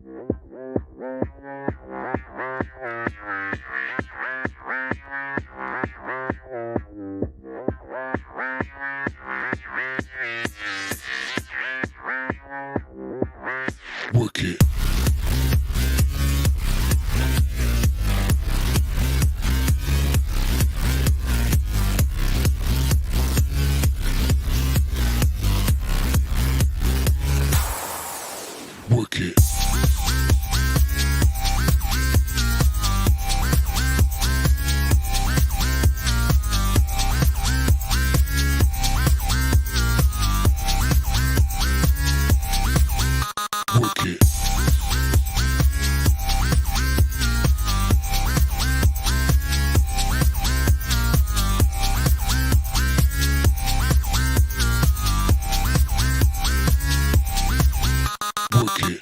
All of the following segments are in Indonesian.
Work it. Work it. Work it. Work it.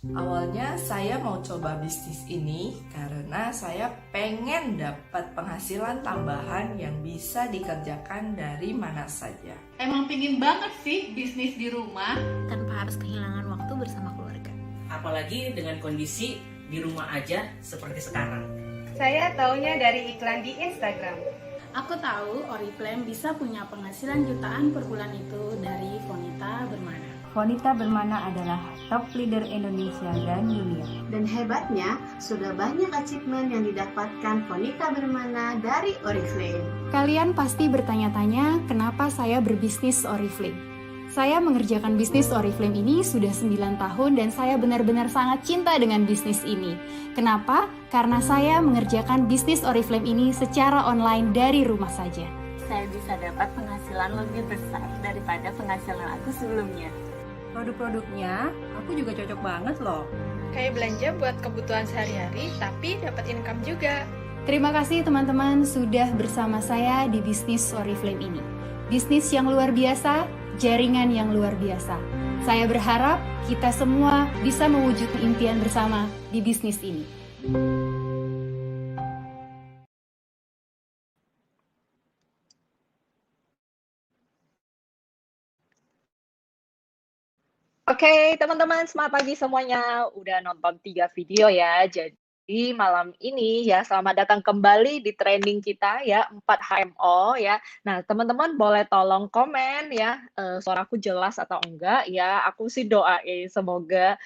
Awalnya saya mau coba bisnis ini karena saya pengen dapat penghasilan tambahan yang bisa dikerjakan dari mana saja. Emang pingin banget sih bisnis di rumah. tanpa harus kehilangan waktu bersama keluarga. Apalagi dengan kondisi di rumah aja seperti sekarang. Saya taunya dari iklan di Instagram. Aku tahu Oriflame bisa punya penghasilan jutaan per bulan itu dari Fonita Bermana. Fonita Bermana adalah top leader Indonesia dan dunia. Dan hebatnya, sudah banyak achievement yang didapatkan Fonita Bermana dari Oriflame. Kalian pasti bertanya-tanya kenapa saya berbisnis Oriflame. Saya mengerjakan bisnis Oriflame ini sudah 9 tahun dan saya benar-benar sangat cinta dengan bisnis ini. Kenapa? Karena saya mengerjakan bisnis Oriflame ini secara online dari rumah saja. Saya bisa dapat penghasilan lebih besar daripada penghasilan aku sebelumnya. Produk-produknya aku juga cocok banget loh. Kayak belanja buat kebutuhan sehari-hari, tapi dapat income juga. Terima kasih teman-teman sudah bersama saya di bisnis Oriflame ini. Bisnis yang luar biasa, jaringan yang luar biasa. Saya berharap kita semua bisa mewujudkan impian bersama di bisnis ini. Oke, teman-teman, selamat pagi semuanya. Udah nonton 3 video ya. Jadi malam ini ya, selamat datang kembali di training kita ya, 4 HMO ya. Nah, teman-teman boleh tolong komen ya, suaraku jelas atau enggak ya. Aku sih doain semoga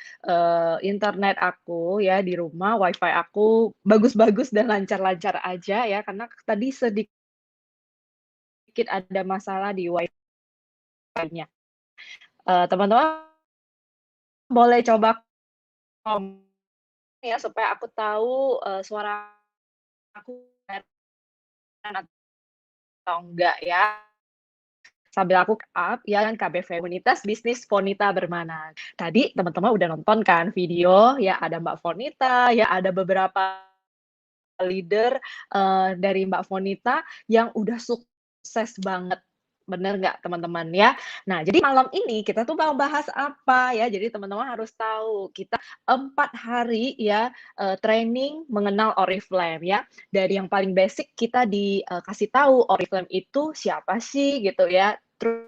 internet aku ya di rumah, wifi aku bagus-bagus dan lancar-lancar aja ya. Karena tadi sedikit ada masalah di wifi-nya. Teman-teman boleh coba komen ya supaya aku tahu suara aku atau enggak ya. Sambil aku up ya kan KBV Komunitas Bisnis Fonita Bermana. Tadi teman-teman udah nonton kan video ya, ada Mbak Fonita ya, ada beberapa leader dari Mbak Fonita yang udah sukses banget. Bener nggak teman-teman ya? Nah, jadi malam ini kita tuh mau bahas apa ya? Jadi teman-teman harus tahu kita 4 hari ya training mengenal Oriflame ya. Dari yang paling basic kita dikasih tahu Oriflame itu siapa sih gitu ya. Terus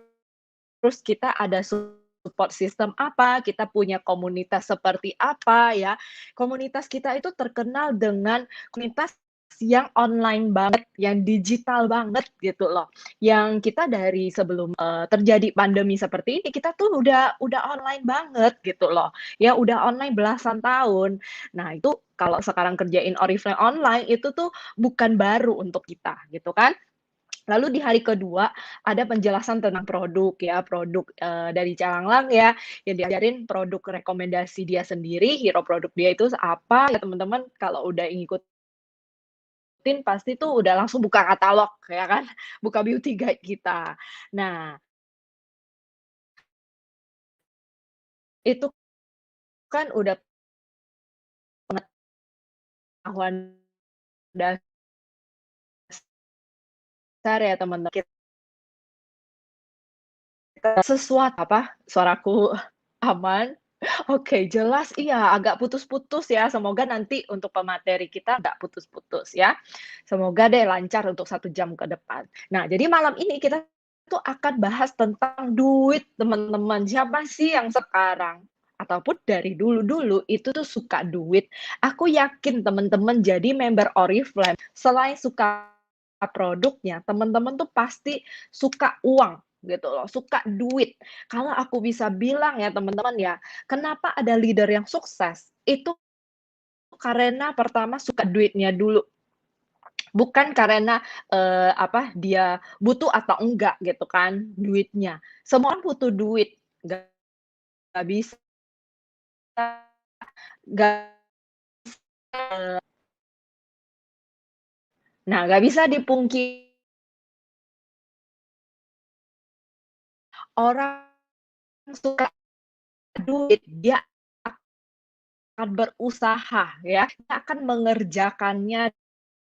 terus kita ada support system apa, kita punya komunitas seperti apa ya. Komunitas kita itu terkenal dengan komunitas yang online banget, yang digital banget gitu loh. Yang kita dari sebelum terjadi pandemi seperti ini, kita tuh udah online banget gitu loh. Ya udah online belasan tahun. Nah, itu kalau sekarang kerjain Oriflame online itu tuh bukan baru untuk kita gitu kan. Lalu di hari kedua ada penjelasan tentang produk ya, produk dari Calanglang ya, yang diajarin produk rekomendasi dia sendiri, hero produk dia itu apa ya teman-teman. Kalau udah ngikutin pasti tuh udah langsung buka katalog ya kan, buka beauty guide kita. Nah, itu kan udah pengetahuan dasar ya teman-teman. Sesuatu apa, suaraku aman? Oke, jelas iya, agak putus-putus ya. Semoga nanti untuk pemateri kita nggak putus-putus ya. Semoga deh lancar untuk 1 jam ke depan. Nah, jadi malam ini kita tuh akan bahas tentang duit, teman-teman. Siapa sih yang sekarang ataupun dari dulu-dulu itu tuh suka duit? Aku yakin teman-teman jadi member Oriflame, selain suka produknya, teman-teman tuh pasti suka uang gitu loh, suka duit. Kalau aku bisa bilang ya teman-teman ya, kenapa ada leader yang sukses? Itu karena pertama suka duitnya dulu. Bukan karena dia butuh atau enggak gitu kan duitnya. Semua orang butuh duit. Nggak bisa nggak nggak bisa dipungkiri orang suka duit, dia akan berusaha ya, dia akan mengerjakannya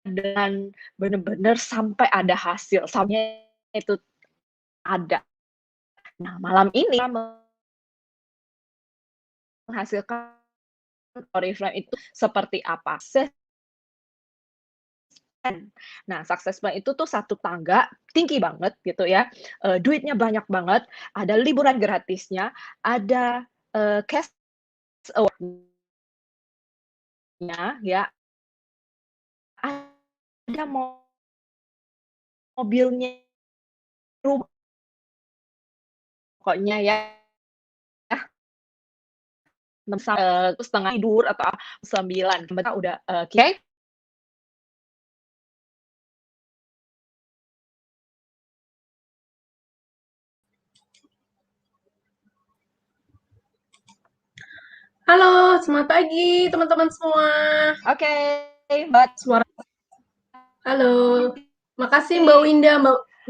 dengan benar-benar sampai ada hasil, sampai itu ada. Nah, malam ini menghasilkan Oriflame itu seperti apa? Nah, success plan itu tuh satu tangga tinggi banget gitu ya, duitnya banyak banget, ada liburan gratisnya, ada cash award-nya ya, ada mobilnya, pokoknya ya, terus setengah tidur atau 9 mereka udah oke. Halo, selamat pagi teman-teman semua. Oke, Mbak. Suara. Halo, makasih Mbak Winda.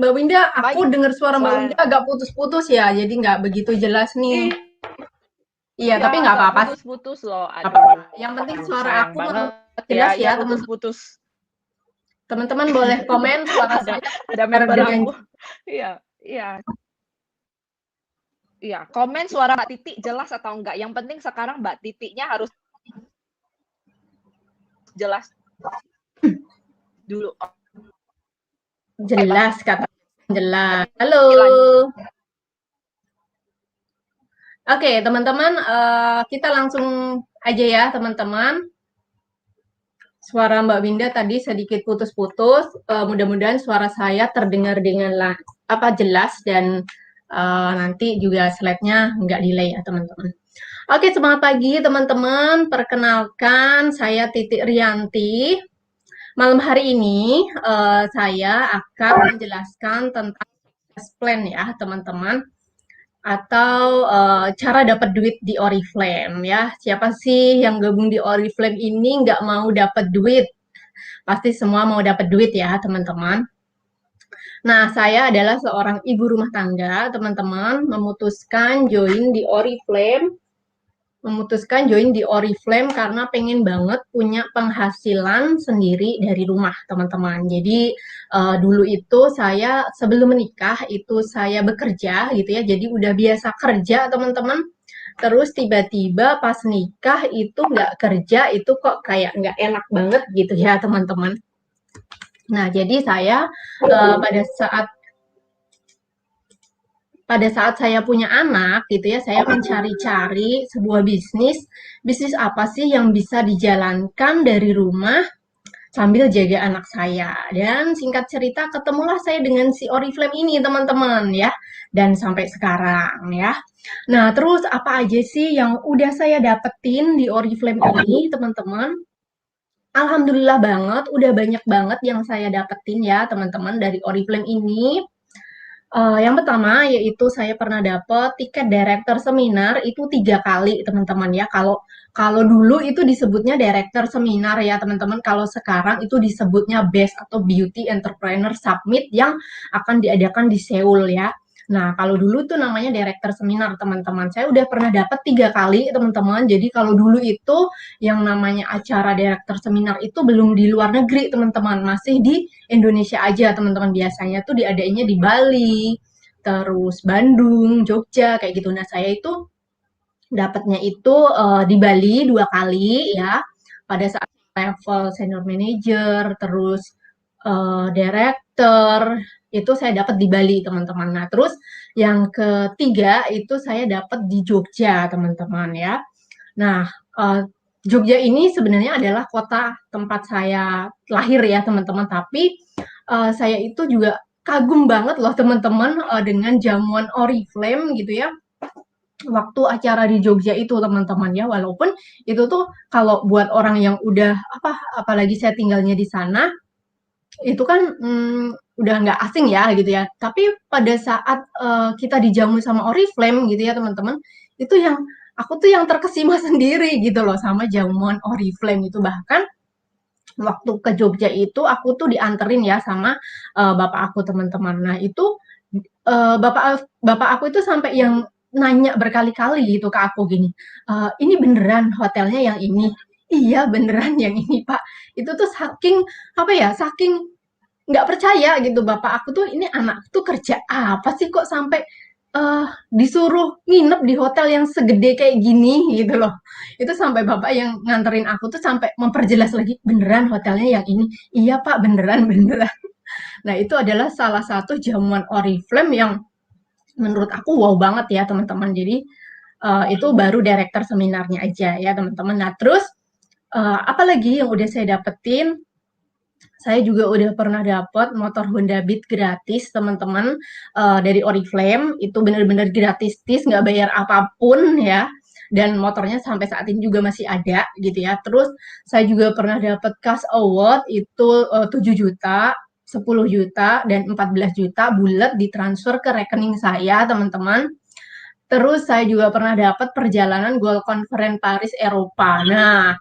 Mbak Winda, aku dengar suara Mbak Winda agak putus-putus ya, jadi nggak begitu jelas nih. Iya, tapi nggak apa-apa. Putus-putus loh. Yang penting suara aku jelas ya, putus-putus. Teman-teman boleh komen suara saya. Ada member aku. Iya, iya. Iya, komen suara Mbak Titi jelas atau enggak. Yang penting sekarang Mbak Titinya harus jelas dulu. Jelas kata jelas. Halo. Oke, teman-teman, kita langsung aja ya, teman-teman. Suara Mbak Winda tadi sedikit putus-putus. Mudah-mudahan suara saya terdengar dengan jelas dan nanti juga slide-nya nggak delay ya teman-teman. Oke, semangat pagi teman-teman. Perkenalkan, saya Titi Rianti. Malam hari ini saya akan menjelaskan tentang success plan ya teman-teman. Atau cara dapat duit di Oriflame ya. Siapa sih yang gabung di Oriflame ini nggak mau dapat duit? Pasti semua mau dapat duit ya teman-teman. Nah, saya adalah seorang ibu rumah tangga, teman-teman, memutuskan join di Oriflame karena pengen banget punya penghasilan sendiri dari rumah, teman-teman. Jadi, dulu itu saya sebelum menikah itu saya bekerja gitu ya, jadi udah biasa kerja, teman-teman. Terus tiba-tiba pas nikah itu nggak kerja, itu kok kayak nggak enak banget gitu ya, teman-teman. Nah, jadi saya pada saat pada saat saya punya anak gitu ya, saya mencari-cari sebuah bisnis apa sih yang bisa dijalankan dari rumah sambil jaga anak saya. Dan singkat cerita ketemulah saya dengan si Oriflame ini teman-teman ya. Dan sampai sekarang ya. Nah, terus apa aja sih yang udah saya dapetin di Oriflame ini teman-teman? Alhamdulillah banget, udah banyak banget yang saya dapetin ya teman-teman dari Oriflame ini. Yang pertama yaitu saya pernah dapat tiket director seminar itu 3 kali teman-teman ya. Kalau dulu itu disebutnya director seminar ya teman-teman. Kalau sekarang itu disebutnya BEST atau Beauty Entrepreneur Summit yang akan diadakan di Seoul ya. Nah, kalau dulu tuh namanya director seminar teman-teman. Saya udah pernah dapat 3 kali teman-teman. Jadi kalau dulu itu yang namanya acara director seminar itu belum di luar negeri teman-teman. Masih di Indonesia aja teman-teman. Biasanya tuh diadainnya di Bali, terus Bandung, Jogja kayak gitu. Nah, saya itu dapatnya itu di Bali 2 kali ya. Pada saat level senior manager, terus director itu saya dapat di Bali teman-teman. Nah, terus yang ketiga itu saya dapat di Jogja teman-teman ya. Nah, Jogja ini sebenarnya adalah kota tempat saya lahir ya teman-teman. Tapi saya itu juga kagum banget loh teman-teman dengan jamuan Oriflame gitu ya. Waktu acara di Jogja itu teman-teman ya, walaupun itu tuh kalau buat orang yang udah apalagi saya tinggalnya di sana itu kan udah nggak asing ya gitu ya. Tapi pada saat kita dijamu sama Oriflame gitu ya teman-teman, itu yang aku tuh yang terkesima sendiri gitu loh sama jamuan Oriflame itu. Bahkan waktu ke Jogja itu aku tuh dianterin ya sama bapak aku teman-teman. Nah itu bapak aku itu sampai yang nanya berkali-kali gitu ke aku gini, ini beneran hotelnya yang ini? Iya beneran yang ini Pak. Itu tuh saking nggak percaya gitu bapak aku tuh, ini anak tuh kerja apa sih kok sampai disuruh nginep di hotel yang segede kayak gini gitu loh. Itu sampai bapak yang nganterin aku tuh sampai memperjelas lagi, beneran hotelnya yang ini? Iya Pak beneran. Nah itu adalah salah satu jamuan Oriflame yang menurut aku wow banget ya teman-teman. Jadi itu baru director seminarnya aja ya teman-teman. Nah terus apalagi yang udah saya dapetin, saya juga udah pernah dapat motor Honda Beat gratis teman-teman dari Oriflame. Itu benar-benar gratis, nggak bayar apapun ya. Dan motornya sampai saat ini juga masih ada gitu ya. Terus saya juga pernah dapat cash award itu 7 juta, 10 juta, dan 14 juta bulat ditransfer ke rekening saya teman-teman. Terus saya juga pernah dapat perjalanan Gold Conference Paris Eropa. Nah,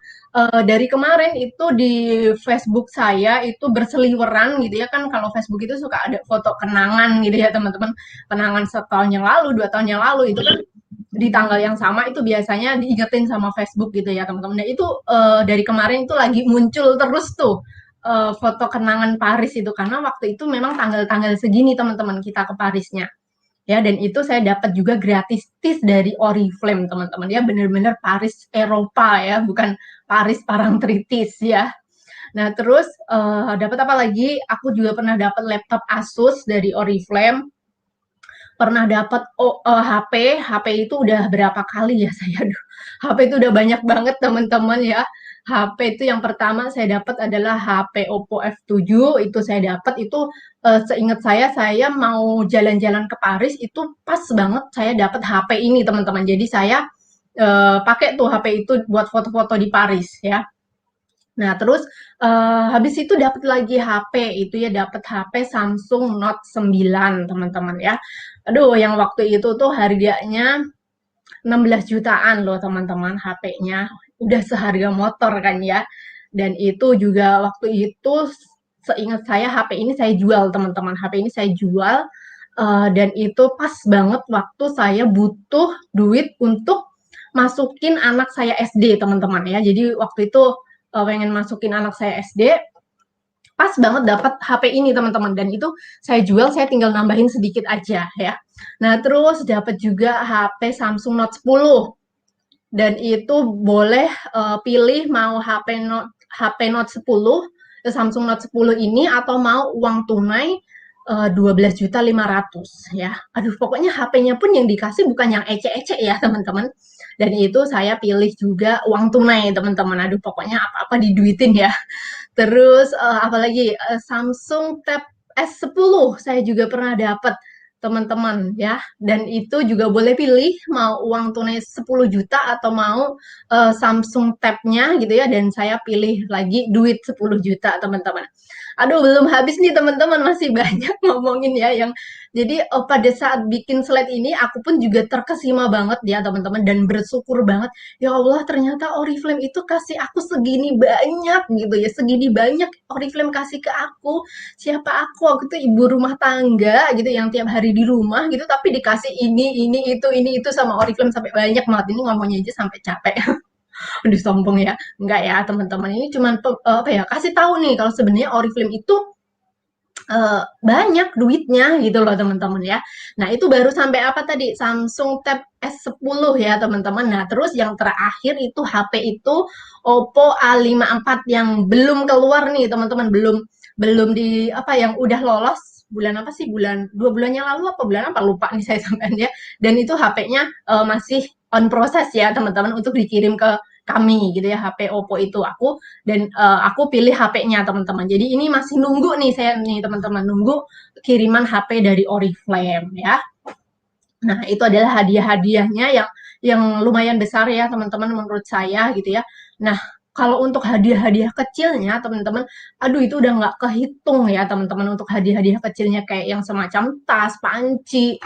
dari kemarin itu di Facebook saya itu berseliweran gitu ya, kan kalau Facebook itu suka ada foto kenangan gitu ya teman-teman. Kenangan setahun yang lalu, 2 tahun yang lalu itu kan di tanggal yang sama itu biasanya diingetin sama Facebook gitu ya teman-teman. Nah itu dari kemarin itu lagi muncul terus tuh foto kenangan Paris itu, karena waktu itu memang tanggal-tanggal segini teman-teman kita ke Parisnya. Ya, dan itu saya dapat juga gratis dari Oriflame teman-teman ya, benar-benar Paris Eropa ya, bukan Paris Parangtritis ya. Nah terus dapat apa lagi? Aku juga pernah dapat laptop Asus dari Oriflame. Pernah dapat HP itu udah berapa kali ya saya. HP itu udah banyak banget teman-teman ya. HP itu yang pertama saya dapat adalah HP Oppo F7, itu saya dapat itu seingat saya mau jalan-jalan ke Paris itu pas banget saya dapat HP ini teman-teman. Jadi saya pakai tuh HP itu buat foto-foto di Paris ya. Nah terus habis itu dapat lagi HP itu ya, dapat HP Samsung Note 9 teman-teman ya. Aduh yang waktu itu tuh harganya 16 jutaan loh teman-teman HP-nya. Udah seharga motor kan ya. Dan itu juga waktu itu seingat saya HP ini saya jual teman-teman. HP ini saya jual dan itu pas banget waktu saya butuh duit untuk masukin anak saya SD teman-teman ya. Jadi waktu itu pengen masukin anak saya SD, pas banget dapat HP ini teman-teman, dan itu saya jual, saya tinggal nambahin sedikit aja ya. Nah terus dapat juga HP Samsung Note 10, dan itu boleh pilih mau HP Note 10 Samsung Note 10 ini atau mau uang tunai 12.500.000 ya. Aduh, pokoknya HP-nya pun yang dikasih bukan yang ecek-ecek ya teman-teman. Dan itu saya pilih juga uang tunai teman-teman. Aduh, pokoknya apa-apa diduitin ya. Terus apalagi Samsung Tab S10 saya juga pernah dapat teman-teman ya. Dan itu juga boleh pilih mau uang tunai 10 juta atau mau Samsung Tab-nya gitu ya. Dan saya pilih lagi duit 10 juta teman-teman. Aduh, belum habis nih teman-teman, masih banyak ngomongin ya yang jadi pada saat bikin slide ini aku pun juga terkesima banget ya teman-teman dan bersyukur banget. Ya Allah, ternyata Oriflame itu kasih aku segini banyak gitu ya, segini banyak Oriflame kasih ke aku. Siapa aku? Aku tuh ibu rumah tangga gitu yang tiap hari di rumah gitu tapi dikasih ini itu sama Oriflame sampai banyak banget. Ini ngomongnya aja sampai capek. Aduh, sombong ya. Enggak ya, teman-teman. Ini cuman apa ya, kasih tahu nih kalau sebenarnya Oriflame itu banyak duitnya gitu loh teman-teman ya. Nah, itu baru sampai apa tadi? Samsung Tab S10 ya teman-teman. Nah, terus yang terakhir itu HP itu Oppo A54 yang belum keluar nih teman-teman, belum di apa yang udah lolos bulan apa sih? 2 bulannya lalu apa bulan apa lupa nih saya sampean ya. Dan itu HP-nya masih on proses ya teman-teman untuk dikirim ke kami gitu ya, HP Oppo itu aku dan aku pilih HP-nya teman-teman. Jadi ini masih nunggu nih saya nih teman-teman, nunggu kiriman HP dari Oriflame ya. Nah, itu adalah hadiah-hadiahnya yang lumayan besar ya teman-teman menurut saya gitu ya. Nah, kalau untuk hadiah-hadiah kecilnya teman-teman, aduh itu udah nggak kehitung ya teman-teman untuk hadiah-hadiah kecilnya kayak yang semacam tas, panci,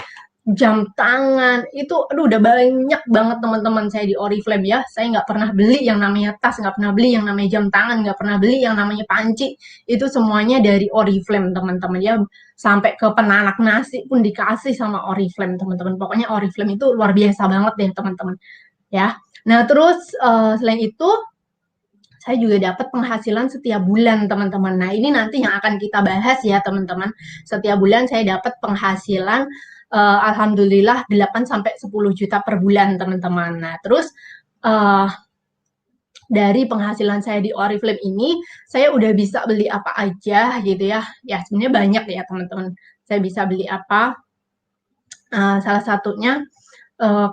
jam tangan itu aduh udah banyak banget teman-teman saya di Oriflame ya. Saya nggak pernah beli yang namanya tas, nggak pernah beli yang namanya jam tangan, nggak pernah beli yang namanya panci. Itu semuanya dari Oriflame teman-teman ya. Sampai ke penanak nasi pun dikasih sama Oriflame teman-teman. Pokoknya Oriflame itu luar biasa banget deh teman-teman ya. Nah, terus selain itu saya juga dapat penghasilan setiap bulan teman-teman. Nah, ini nanti yang akan kita bahas ya teman-teman. Setiap bulan saya dapat penghasilan alhamdulillah 8 sampai 10 juta per bulan teman-teman. Nah, terus dari penghasilan saya di Oriflame ini saya udah bisa beli apa aja gitu ya. Ya, sebenarnya banyak ya teman-teman. Saya bisa beli apa? Salah satunya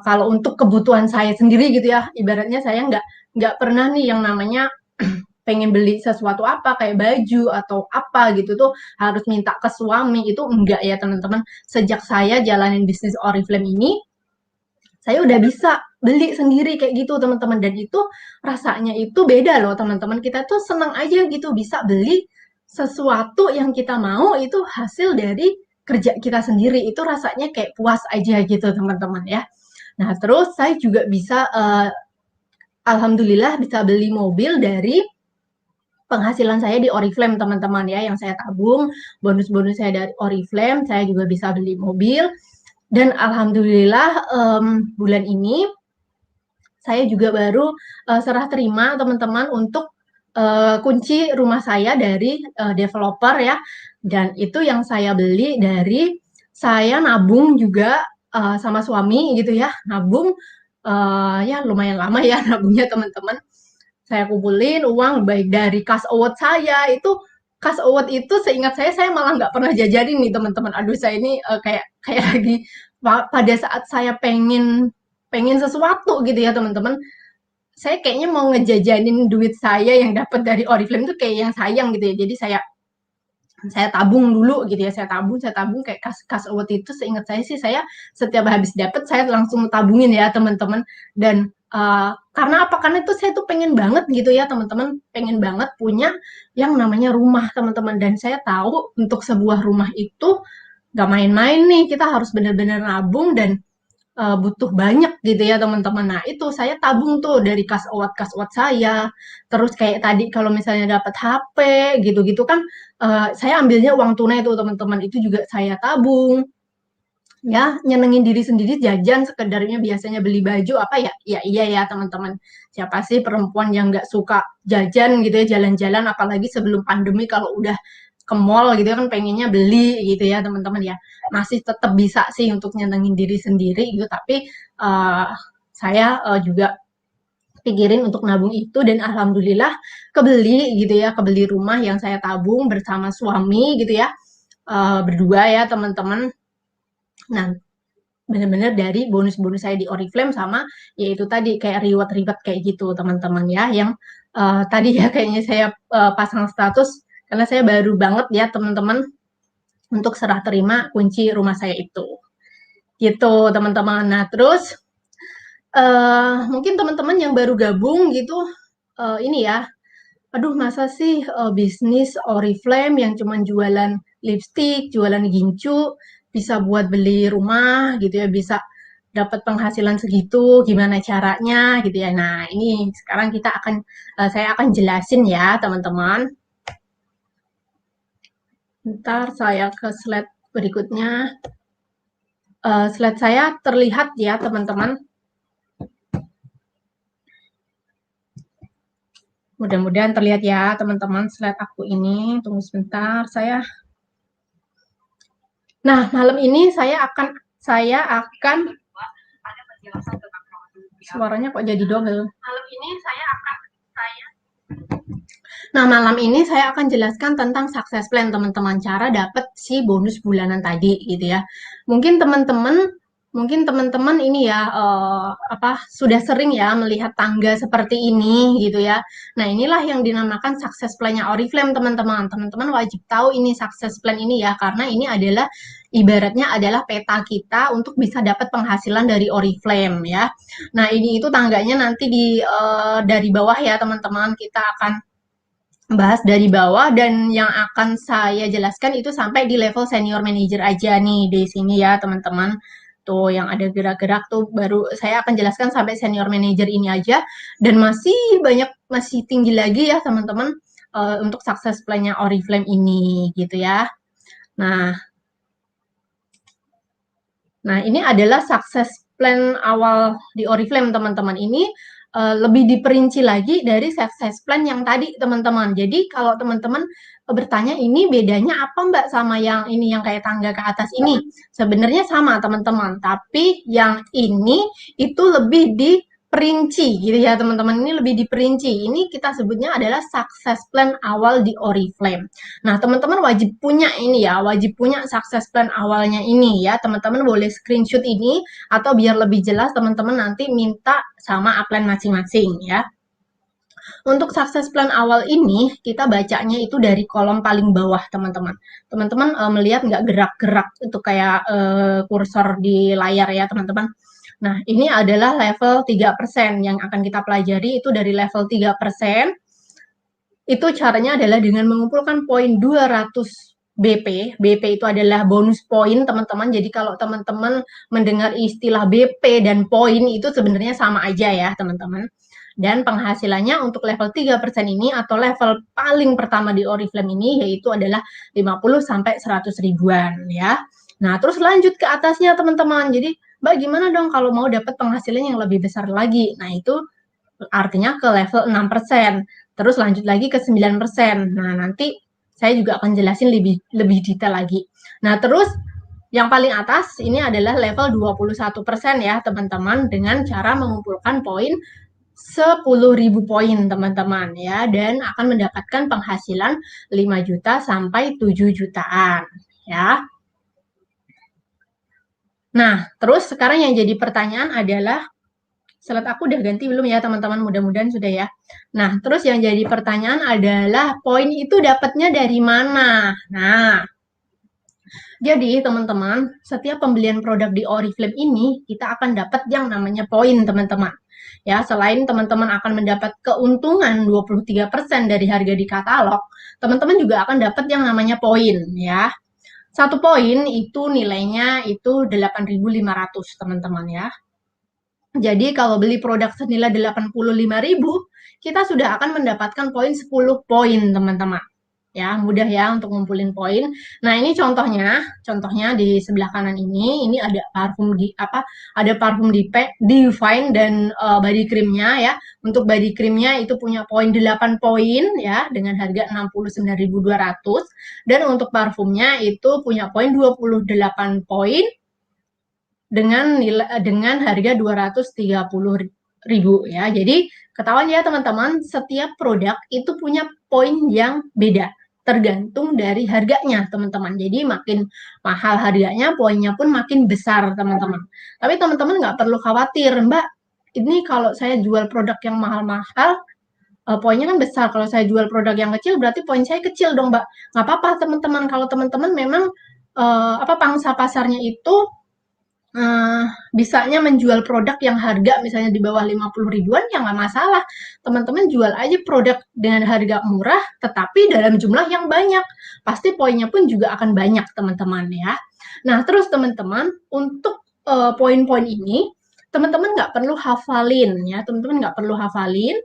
kalau untuk kebutuhan saya sendiri gitu ya, ibaratnya saya nggak pernah nih yang namanya pengen beli sesuatu apa kayak baju atau apa gitu tuh harus minta ke suami, itu enggak ya teman-teman. Sejak saya jalanin bisnis Oriflame ini saya udah bisa beli sendiri kayak gitu teman-teman, dan itu rasanya itu beda loh teman-teman. Kita tuh senang aja gitu bisa beli sesuatu yang kita mau, itu hasil dari kerja kita sendiri, itu rasanya kayak puas aja gitu teman-teman ya. Nah, terus saya juga bisa alhamdulillah bisa beli mobil dari penghasilan saya di Oriflame teman-teman ya, yang saya tabung, bonus-bonus saya dari Oriflame, saya juga bisa beli mobil. Dan alhamdulillah bulan ini saya juga baru serah terima teman-teman untuk kunci rumah saya dari developer ya, dan itu yang saya beli dari saya nabung juga sama suami gitu ya, nabung ya lumayan lama ya nabungnya teman-teman. Saya kumpulin uang baik dari cash award saya, itu cash award itu seingat saya malah nggak pernah jajanin nih teman-teman. Aduh, saya ini kayak lagi pada saat saya pengen sesuatu gitu ya teman-teman, saya kayaknya mau ngejajanin duit saya yang dapat dari Oriflame itu kayak yang sayang gitu ya. Jadi saya tabung dulu gitu ya, saya tabung kayak cash award itu seingat saya sih, saya setiap habis dapat saya langsung tabungin ya teman-teman. Dan karena apa? Karena itu saya tuh pengen banget gitu ya teman-teman, pengen banget punya yang namanya rumah teman-teman. Dan saya tahu untuk sebuah rumah itu gak main-main nih, kita harus benar-benar nabung dan butuh banyak gitu ya teman-teman. Nah, itu saya tabung tuh dari cash award saya. Terus kayak tadi kalau misalnya dapat HP gitu-gitu kan, saya ambilnya uang tunai tuh teman-teman, itu juga saya tabung. Ya, nyenengin diri sendiri, jajan sekedarnya, biasanya beli baju apa ya, iya ya teman-teman. Siapa sih perempuan yang nggak suka jajan gitu ya, jalan-jalan, apalagi sebelum pandemi kalau udah ke mall gitu kan pengennya beli gitu ya teman-teman ya. Masih tetap bisa sih untuk nyenengin diri sendiri gitu, tapi saya juga pikirin untuk nabung itu, dan alhamdulillah kebeli gitu ya, kebeli rumah yang saya tabung bersama suami gitu ya. berdua ya teman-teman. Nah, benar-benar dari bonus-bonus saya di Oriflame sama yaitu tadi kayak reward kayak gitu teman-teman ya, yang tadi ya kayaknya saya pasang status karena saya baru banget ya teman-teman untuk serah terima kunci rumah saya itu gitu teman-teman. Nah terus mungkin teman-teman yang baru gabung gitu ini ya, aduh masa sih bisnis Oriflame yang cuman jualan lipstick, jualan gincu bisa buat beli rumah gitu ya, bisa dapat penghasilan segitu, gimana caranya gitu ya. Nah ini sekarang saya akan jelasin ya teman-teman. Ntar saya ke slide berikutnya. Slide saya terlihat ya teman-teman. Mudah-mudahan terlihat ya teman-teman slide aku ini. Tunggu sebentar saya. Nah, malam ini saya akan suaranya kok jadi double. Malam ini saya akan jelaskan tentang success plan teman-teman, cara dapat si bonus bulanan tadi gitu ya. Mungkin teman-teman ini ya sudah sering ya melihat tangga seperti ini gitu ya. Nah, inilah yang dinamakan success plan-nya Oriflame teman-teman. Teman-teman wajib tahu ini success plan ini ya, karena ini adalah ibaratnya adalah peta kita untuk bisa dapat penghasilan dari Oriflame ya. Nah, ini itu tangganya nanti dari bawah ya teman-teman. Kita akan bahas dari bawah dan yang akan saya jelaskan itu sampai di level senior manager aja nih di sini ya teman-teman. Tuh yang ada gerak-gerak tuh baru saya akan jelaskan sampai senior manager ini aja, dan masih tinggi lagi ya teman-teman untuk success plan-nya Oriflame ini gitu ya. Nah ini adalah success plan awal di Oriflame teman-teman. Ini lebih diperinci lagi dari success plan yang tadi teman-teman. Jadi kalau teman-teman bertanya ini bedanya apa Mbak sama yang ini yang kayak tangga ke atas ini? Sebenarnya sama teman-teman, tapi yang ini itu lebih diperinci gitu ya teman-teman. Ini lebih diperinci. Ini kita sebutnya adalah success plan awal di Oriflame. Nah teman-teman wajib punya ini ya, wajib punya success plan awalnya ini ya. Teman-teman boleh screenshot ini atau biar lebih jelas teman-teman nanti minta sama upline masing-masing ya. Untuk success plan awal ini, kita bacanya itu dari kolom paling bawah, teman-teman. Teman-teman melihat nggak gerak-gerak itu kayak kursor di layar ya, teman-teman. Nah, ini adalah level 3% yang akan kita pelajari itu dari level 3%. Itu caranya adalah dengan mengumpulkan poin 200 BP. BP itu adalah bonus poin, teman-teman. Jadi kalau teman-teman mendengar istilah BP dan poin itu sebenarnya sama aja ya, teman-teman. Dan penghasilannya untuk level 3% ini atau level paling pertama di Oriflame ini yaitu adalah 50 sampai 100 ribuan ya. Nah, terus lanjut ke atasnya teman-teman. Jadi, Mbak gimana dong kalau mau dapat penghasilan yang lebih besar lagi? Nah, itu artinya ke level 6%. Terus lanjut lagi ke 9%. Nah, nanti saya juga akan jelasin lebih detail lagi. Nah, terus yang paling atas ini adalah level 21% ya, teman-teman, dengan cara mengumpulkan poin 10.000 poin teman-teman ya, dan akan mendapatkan penghasilan 5 juta sampai 7 jutaan ya. Nah, terus sekarang yang jadi pertanyaan adalah slide aku udah ganti belum ya teman-teman? Mudah-mudahan sudah ya. Nah, terus yang jadi pertanyaan adalah poin itu dapatnya dari mana? Nah, jadi teman-teman, setiap pembelian produk di Oriflame ini kita akan dapat yang namanya poin teman-teman. Ya, selain teman-teman akan mendapat keuntungan 23% dari harga di katalog, teman-teman juga akan dapat yang namanya poin ya. Satu poin itu nilainya itu 8.500 teman-teman ya. Jadi kalau beli produk senilai 85.000, kita sudah akan mendapatkan poin 10 poin teman-teman. Ya, mudah ya untuk ngumpulin poin. Nah, ini contohnya di sebelah kanan ini ada parfum Divine dan body creamnya ya. Untuk body creamnya itu punya poin 8 poin ya dengan harga 69.200, dan untuk parfumnya itu punya poin 28 poin dengan harga 230.000 ya. Jadi ketahuan ya teman-teman, setiap produk itu punya poin yang beda tergantung dari harganya, teman-teman. Jadi makin mahal harganya, poinnya pun makin besar, teman-teman. Tapi teman-teman nggak perlu khawatir, Mbak, ini kalau saya jual produk yang mahal-mahal, poinnya kan besar. Kalau saya jual produk yang kecil, berarti poin saya kecil dong, Mbak. Nggak apa-apa, teman-teman. Kalau teman-teman memang pangsa pasarnya itu bisanya menjual produk yang harga misalnya di bawah 50 ribuan, ya nggak masalah. Teman-teman jual aja produk dengan harga murah, tetapi dalam jumlah yang banyak. Pasti poinnya pun juga akan banyak, teman-teman ya. Nah, terus teman-teman, untuk poin-poin ini, teman-teman nggak perlu hafalin ya. Teman-teman nggak perlu hafalin.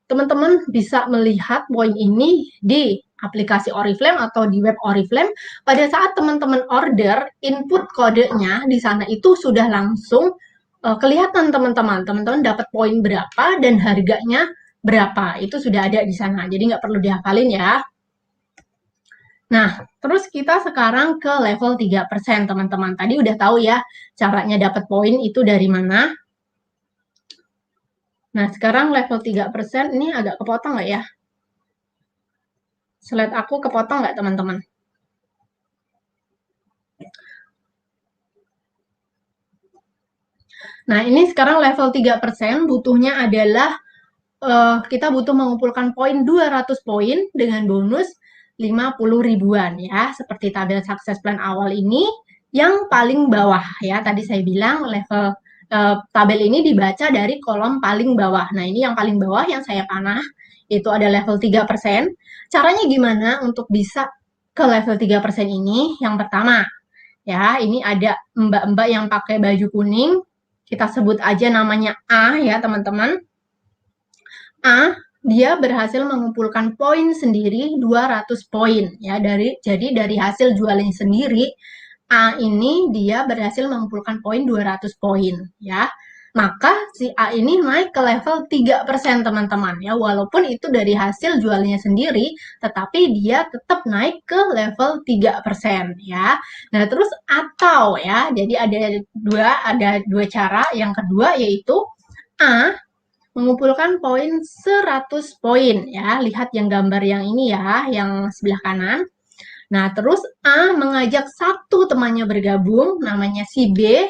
Teman-teman bisa melihat poin ini di aplikasi Oriflame atau di web Oriflame. Pada saat teman-teman order, input kodenya di sana itu sudah langsung kelihatan, teman-teman. Teman-teman dapat poin berapa dan harganya berapa. Itu sudah ada di sana. Jadi nggak perlu dihafalin ya. Nah, terus kita sekarang ke level 3%, teman-teman. Tadi udah tahu ya caranya dapat poin itu dari mana. Nah, sekarang level 3%, ini agak kepotong nggak ya? Slide aku kepotong nggak, teman-teman? Nah, ini sekarang level 3%, butuhnya adalah kita butuh mengumpulkan poin 200 poin dengan bonus 50 ribuan ya. Seperti tabel sukses plan awal ini, yang paling bawah ya. Tadi saya bilang level tabel ini dibaca dari kolom paling bawah. Nah, ini yang paling bawah yang saya panah, itu ada level 3%. Caranya gimana untuk bisa ke level 3% ini? Yang pertama, ya, ini ada mbak-mbak yang pakai baju kuning. Kita sebut aja namanya A ya, teman-teman. A, dia berhasil mengumpulkan poin sendiri 200 poin ya. Jadi dari hasil jualnya sendiri, A ini dia berhasil mengumpulkan poin 200 poin ya. Maka si A ini naik ke level 3%, teman-teman ya. Walaupun itu dari hasil jualnya sendiri, tetapi dia tetap naik ke level 3% ya. Nah, terus atau ya, jadi ada dua cara. Yang kedua yaitu A mengumpulkan poin 100 poin ya. Lihat yang gambar yang ini ya, yang sebelah kanan. Nah, terus A mengajak satu temannya bergabung, namanya si B,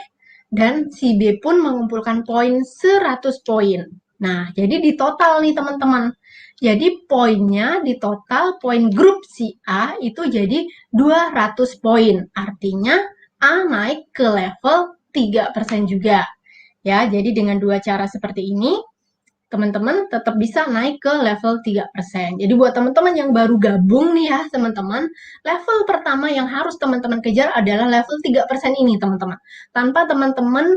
dan si B pun mengumpulkan poin 100 poin. Nah, jadi di total nih, teman-teman. Jadi poinnya di total, poin grup si A itu jadi 200 poin. Artinya A naik ke level 3% juga. Ya, jadi dengan dua cara seperti ini, teman-teman tetap bisa naik ke level 3%. Jadi buat teman-teman yang baru gabung nih ya, teman-teman, level pertama yang harus teman-teman kejar adalah level 3% ini, teman-teman. Tanpa teman-teman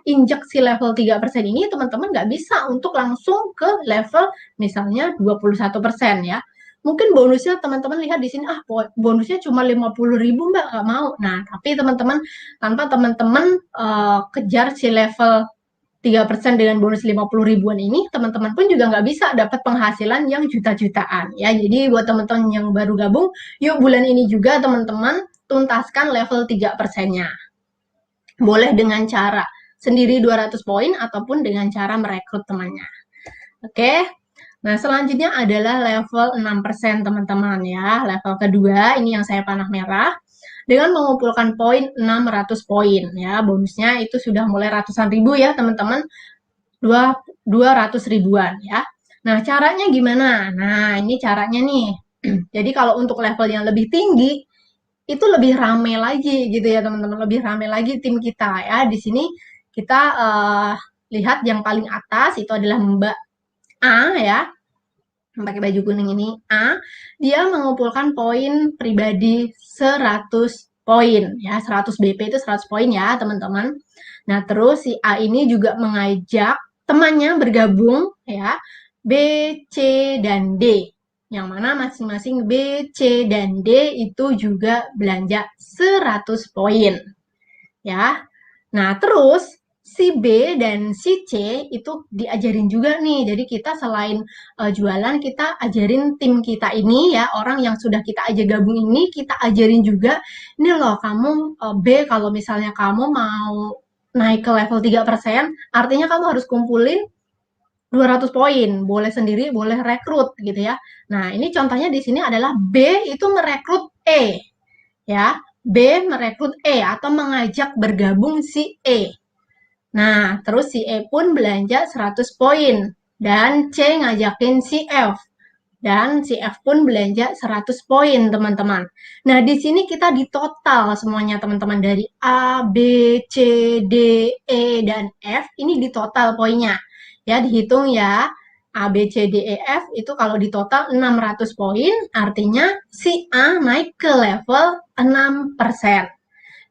injek si level 3% ini, teman-teman nggak bisa untuk langsung ke level misalnya 21% ya. Mungkin bonusnya teman-teman lihat di sini, bonusnya cuma 50.000, Mbak, nggak mau. Nah, tapi teman-teman, tanpa teman-teman kejar si level 3% dengan bonus 50 ribuan ini, teman-teman pun juga nggak bisa dapat penghasilan yang juta-jutaan ya. Jadi buat teman-teman yang baru gabung, yuk bulan ini juga teman-teman tuntaskan level 3%-nya. Boleh dengan cara sendiri 200 poin ataupun dengan cara merekrut temannya. Oke. Nah, selanjutnya adalah level 6%, teman-teman ya. Level kedua, ini yang saya panah merah. Dengan mengumpulkan poin 600 poin ya, bonusnya itu sudah mulai ratusan ribu ya, teman-teman, 200 ribuan ya. Nah, caranya gimana? Nah, ini caranya nih. Jadi kalau untuk level yang lebih tinggi, itu lebih rame lagi gitu ya, teman-teman, lebih rame lagi tim kita ya. Di sini kita lihat yang paling atas itu adalah Mbak A ya, pakai baju kuning ini, A, dia mengumpulkan poin pribadi 100 poin ya, 100 BP itu 100 poin ya, teman-teman. Nah, terus si A ini juga mengajak temannya bergabung ya, B, C, dan D. Yang mana masing-masing B, C, dan D itu juga belanja 100 poin ya. Nah, terus si B dan si C itu diajarin juga nih. Jadi kita selain jualan, kita ajarin tim kita ini ya, orang yang sudah kita ajak gabung ini, kita ajarin juga, ini loh kamu B, kalau misalnya kamu mau naik ke level 3%, artinya kamu harus kumpulin 200 poin, boleh sendiri, boleh rekrut gitu ya. Nah, ini contohnya di sini adalah B itu merekrut E. Ya, B merekrut E atau mengajak bergabung si E. Nah, terus si E pun belanja 100 poin dan C ngajakin si F. Dan si F pun belanja 100 poin, teman-teman. Nah, di sini kita di total semuanya, teman-teman. Dari A, B, C, D, E, dan F, ini di total poinnya. Ya, dihitung ya. A, B, C, D, E, F, itu kalau di total 600 poin, artinya si A naik ke level 6%.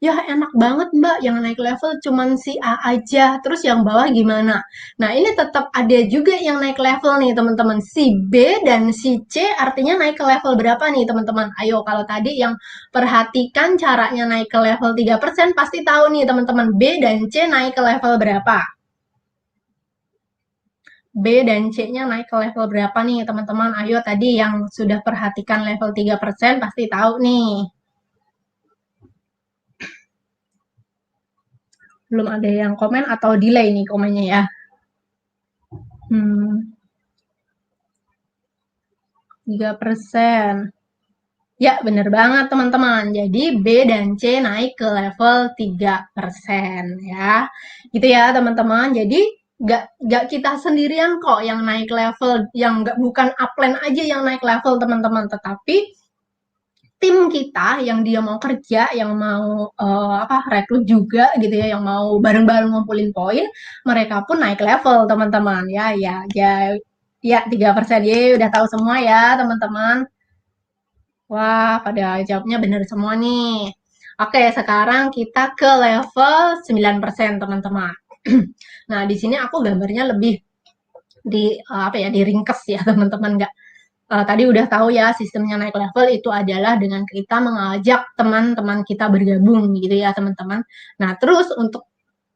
Ya enak banget Mbak, yang naik level cuman si A aja, terus yang bawah gimana? Nah ini tetap ada juga yang naik level nih teman-teman, si B dan si C artinya naik ke level berapa nih teman-teman? Ayo kalau tadi yang perhatikan caranya naik ke level 3% pasti tahu nih teman-teman, B dan C naik ke level berapa? B dan C-nya naik ke level berapa nih teman-teman? Ayo tadi yang sudah perhatikan level 3% pasti tahu nih. Belum ada yang komen atau delay nih komennya ya. 3%. Ya, bener banget teman-teman. Jadi B dan C naik ke level 3% ya. Gitu ya teman-teman. Jadi nggak kita sendirian kok yang naik level, yang bukan upline aja yang naik level teman-teman, tetapi tim kita yang dia mau kerja, yang mau rekrut juga gitu ya, yang mau bareng-bareng ngumpulin poin, mereka pun naik level teman-teman ya 3%. Udah tahu semua ya teman-teman. Wah, pada jawabnya benar semua nih. Oke, sekarang kita ke level 9% teman-teman. Nah, di sini aku gambarnya lebih diringkes ya teman-teman, tadi udah tahu ya sistemnya naik level itu adalah dengan kita mengajak teman-teman kita bergabung gitu ya teman-teman. Nah terus untuk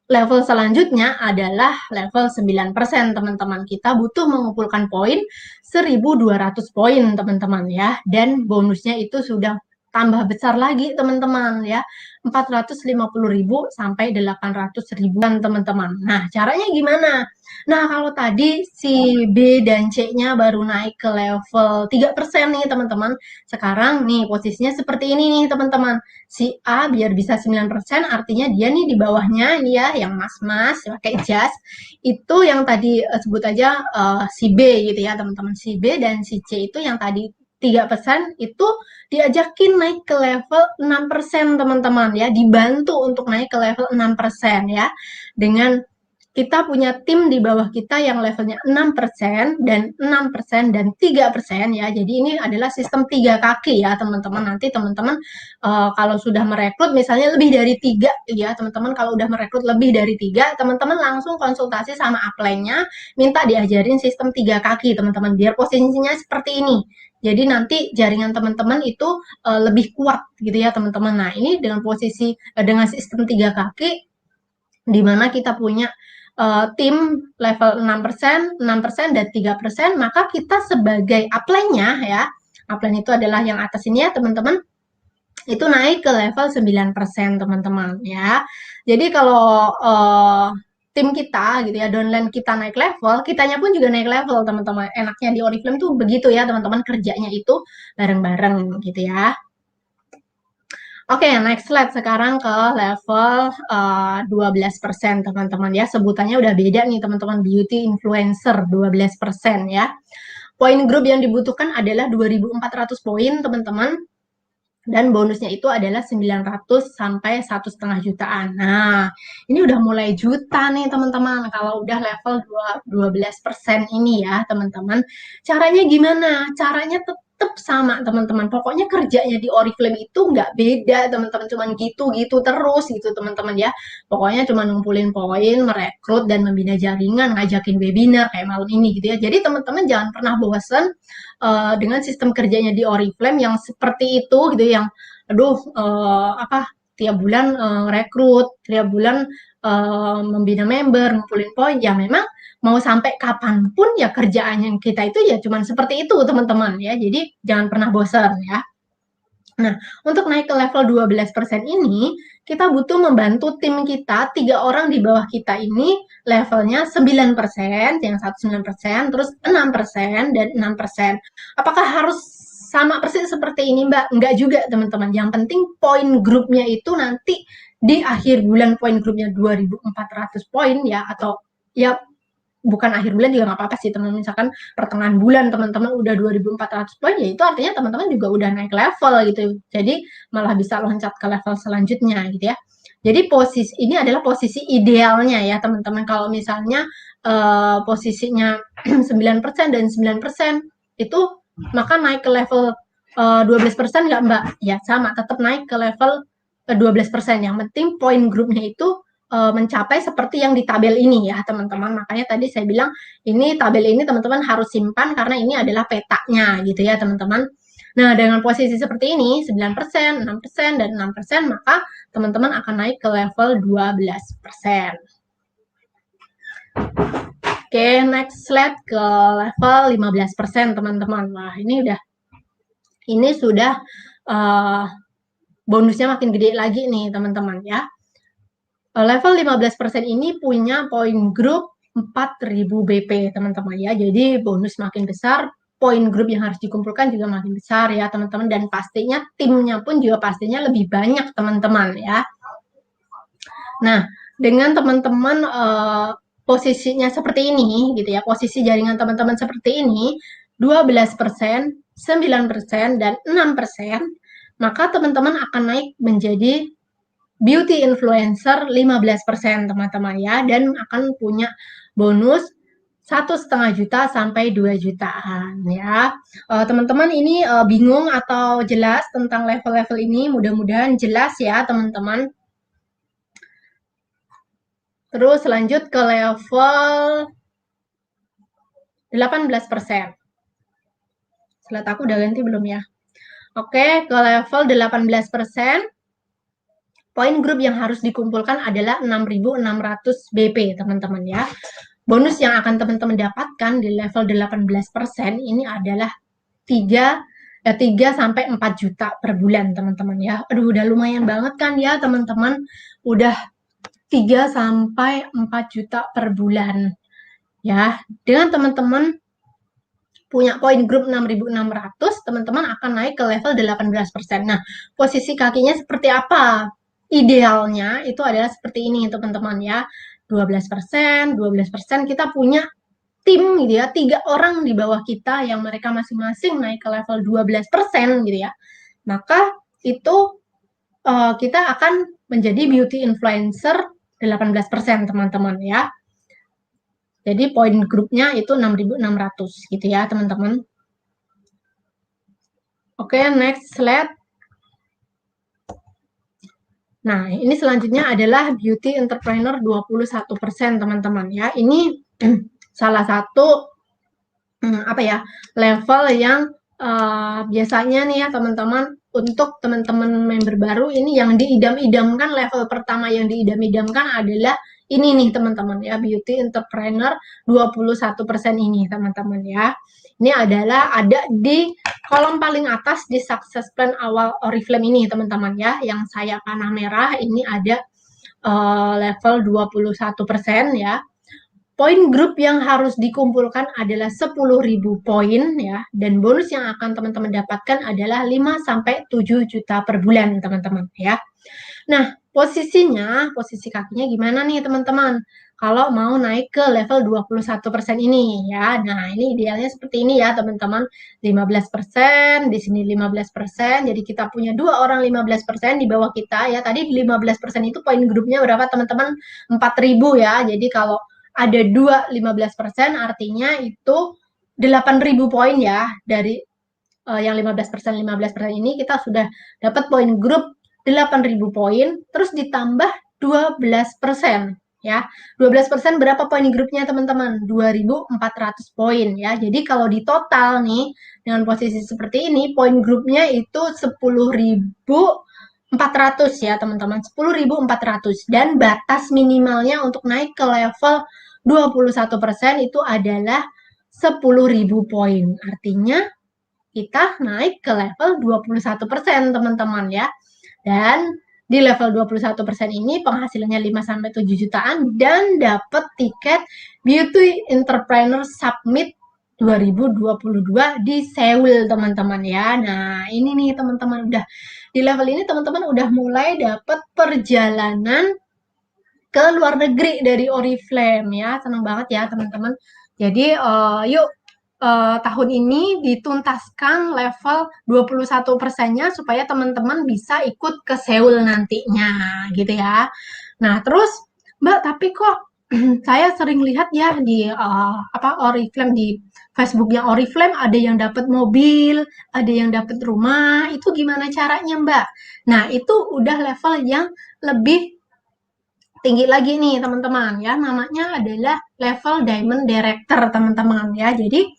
level selanjutnya adalah level 9% teman-teman. Kita butuh mengumpulkan poin 1.200 poin teman-teman ya. Dan bonusnya itu sudah tambah besar lagi teman-teman ya. 450.000 sampai 800.000-an teman-teman. Nah caranya gimana? Nah kalau tadi si B dan C-nya baru naik ke level 3% nih teman-teman. Sekarang nih posisinya seperti ini nih teman-teman. Si A biar bisa 9% artinya dia nih di bawahnya nih ya, yang mas-mas pakai jas. Itu yang tadi sebut aja si B gitu ya teman-teman. Si B dan si C itu yang tadi 3% itu diajakin naik ke level 6% teman-teman ya, dibantu untuk naik ke level 6% ya, dengan kita punya tim di bawah kita yang levelnya 6% dan 6% dan 3% ya. Jadi ini adalah sistem 3 kaki ya teman-teman. Nanti teman-teman kalau sudah merekrut misalnya lebih dari 3 ya teman-teman, kalau udah merekrut lebih dari 3, teman-teman langsung konsultasi sama upline-nya, minta diajarin sistem 3 kaki teman-teman, biar posisinya seperti ini. Jadi nanti jaringan teman-teman itu lebih kuat gitu ya teman-teman. Nah ini dengan posisi dengan sistem 3 kaki, di mana kita punya tim level 6%, dan 3%, maka kita sebagai upline-nya ya, upline itu adalah yang atas ini ya teman-teman, itu naik ke level 9% teman-teman ya. Jadi kalau tim kita gitu ya, downline kita naik level, kitanya pun juga naik level teman-teman. Enaknya di Oriflame tuh begitu ya teman-teman, kerjanya itu bareng-bareng gitu ya. Oke, next slide sekarang ke level 12% teman-teman ya. Sebutannya udah beda nih teman-teman, beauty influencer 12% ya. Poin grup yang dibutuhkan adalah 2.400 poin teman-teman. Dan bonusnya itu adalah 900 sampai 1,5 jutaan. Nah, ini udah mulai juta nih teman-teman kalau udah level 12% ini ya teman-teman. Caranya gimana? Caranya tetap sama teman-teman. Pokoknya kerjanya di Oriflame itu nggak beda teman-teman. Cuman gitu-gitu terus gitu teman-teman ya. Pokoknya cuma ngumpulin poin, merekrut, dan membina jaringan, ngajakin webinar kayak malam ini gitu ya. Jadi teman-teman jangan pernah bosan dengan sistem kerjanya di Oriflame yang seperti itu gitu, yang tiap bulan rekrut, tiap bulan membina member, ngumpulin poin, ya memang mau sampai kapanpun ya kerjaan yang kita itu ya cuman seperti itu teman-teman ya. Jadi jangan pernah bosan ya. Nah, untuk naik ke level 12% ini, kita butuh membantu tim kita, 3 orang di bawah kita ini levelnya 9%, yang satu 9%, terus 6%, dan 6%. Apakah harus sama persis seperti ini, Mbak? Enggak juga, teman-teman. Yang penting poin grupnya itu nanti di akhir bulan poin grupnya 2.400 poin ya, atau ya bukan akhir bulan juga nggak apa-apa sih, teman-teman. Misalkan pertengahan bulan teman-teman udah 2.400 poin, ya itu artinya teman-teman juga udah naik level gitu. Jadi malah bisa loncat ke level selanjutnya gitu ya. Jadi posisi ini adalah posisi idealnya ya teman-teman. Kalau misalnya posisinya 9% dan 9% itu, maka naik ke level 12% nggak, Mbak? Ya sama, tetap naik ke level 12%. Yang penting poin grupnya itu mencapai seperti yang di tabel ini ya teman-teman. Makanya tadi saya bilang ini tabel ini teman-teman harus simpan karena ini adalah petanya gitu ya teman-teman. Nah, dengan posisi seperti ini 9%, 6%, dan 6%, maka teman-teman akan naik ke level 12%. Oke, next slide ke level 15% teman-teman. Wah, ini sudah bonusnya makin gede lagi nih teman-teman ya. Level 15% ini punya poin grup 4.000 BP teman-teman ya. Jadi bonus makin besar, poin grup yang harus dikumpulkan juga makin besar ya teman-teman, dan pastinya timnya pun juga pastinya lebih banyak teman-teman ya. Nah, dengan teman-teman posisinya seperti ini gitu ya, posisi jaringan teman-teman seperti ini 12%, 9%, dan 6%, maka teman-teman akan naik menjadi beauty influencer 15% teman-teman ya, dan akan punya bonus 1,5 juta sampai 2 jutaan ya. Teman-teman ini bingung atau jelas tentang level-level ini? Mudah-mudahan jelas ya teman-teman. Terus lanjut ke level 18%. Slide aku udah ganti belum ya? Oke, ke level 18%. Poin grup yang harus dikumpulkan adalah 6.600 BP, teman-teman ya. Bonus yang akan teman-teman dapatkan di level 18% ini adalah 3 sampai 4 juta per bulan, teman-teman ya. Aduh, udah lumayan banget kan ya, teman-teman. Udah 3 sampai 4 juta per bulan. Ya, dengan teman-teman punya poin grup 6.600, teman-teman akan naik ke level 18%. Nah, posisi kakinya seperti apa? Idealnya itu adalah seperti ini teman-teman ya, 12%, 12%, kita punya tim gitu ya, 3 orang di bawah kita yang mereka masing-masing naik ke level 12% gitu ya, maka itu kita akan menjadi beauty influencer 18% teman-teman ya. Jadi poin grupnya itu 6.600 gitu ya teman-teman. Oke, next slide. Nah, ini selanjutnya adalah beauty entrepreneur 21% teman-teman ya. Ini salah satu level yang biasanya nih ya teman-teman, untuk teman-teman member baru ini yang diidam-idamkan, level pertama yang diidam-idamkan adalah ini nih teman-teman ya, beauty entrepreneur 21% ini teman-teman ya. Ini adalah ada di kolom paling atas di success plan awal Oriflame ini teman-teman ya, yang saya panah merah ini ada level 21% ya. Poin grup yang harus dikumpulkan adalah 10.000 poin ya, dan bonus yang akan teman-teman dapatkan adalah 5 sampai 7 juta per bulan teman-teman ya. Nah, posisi kakinya gimana nih teman-teman? Kalau mau naik ke level 21% ini ya. Nah, ini idealnya seperti ini ya teman-teman. 15%, di sini 15%. Jadi kita punya 2 orang 15% di bawah kita ya. Tadi 15% itu poin grupnya berapa teman-teman? 4.000 ya. Jadi kalau ada 2 15% artinya itu 8.000 poin ya. Dari yang 15% ini kita sudah dapat poin grup 8.000 poin, terus ditambah 12%. Ya, 12% berapa poin grupnya teman-teman? 2.400 poin ya. Jadi kalau di total nih dengan posisi seperti ini, poin grupnya itu 10.400 ya teman-teman, 10.400, dan batas minimalnya untuk naik ke level 21% itu adalah 10.000 poin. Artinya kita naik ke level 21% teman-teman ya. Dan Di level 21% ini penghasilannya 5-7 jutaan dan dapat tiket Beauty Entrepreneur Summit 2022 di Seoul, teman-teman ya. Nah, ini nih teman-teman, udah di level ini teman-teman udah mulai dapat perjalanan ke luar negeri dari Oriflame ya. Senang banget ya teman-teman. Jadi yuk tahun ini dituntaskan level 21%-nya supaya teman-teman bisa ikut ke Seoul nantinya gitu ya. Nah, terus Mbak, tapi kok saya sering lihat ya di Oriflame, di Facebooknya Oriflame ada yang dapat mobil, ada yang dapat rumah. Itu gimana caranya, Mbak? Nah, itu udah level yang lebih tinggi lagi nih teman-teman ya, namanya adalah level Diamond Director teman-teman ya. Jadi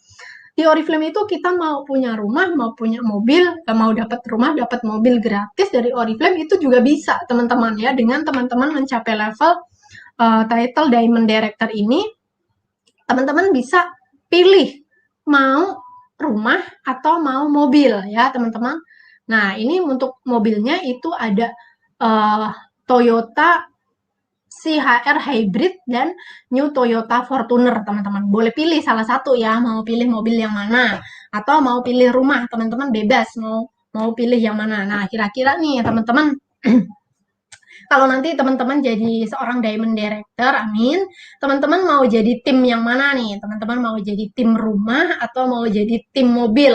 di Oriflame itu kita mau punya rumah, mau punya mobil, mau dapat rumah, dapat mobil gratis dari Oriflame itu juga bisa teman-teman ya, dengan teman-teman mencapai level title Diamond Director ini, teman-teman bisa pilih mau rumah atau mau mobil ya teman-teman. Nah, ini untuk mobilnya itu ada Toyota CHR Hybrid dan New Toyota Fortuner, teman-teman. Boleh pilih salah satu ya, mau pilih mobil yang mana atau mau pilih rumah, teman-teman bebas mau pilih yang mana. Nah, kira-kira nih teman-teman kalau nanti teman-teman jadi seorang Diamond Director, amin, teman-teman mau jadi tim yang mana nih? Teman-teman mau jadi tim rumah atau mau jadi tim mobil?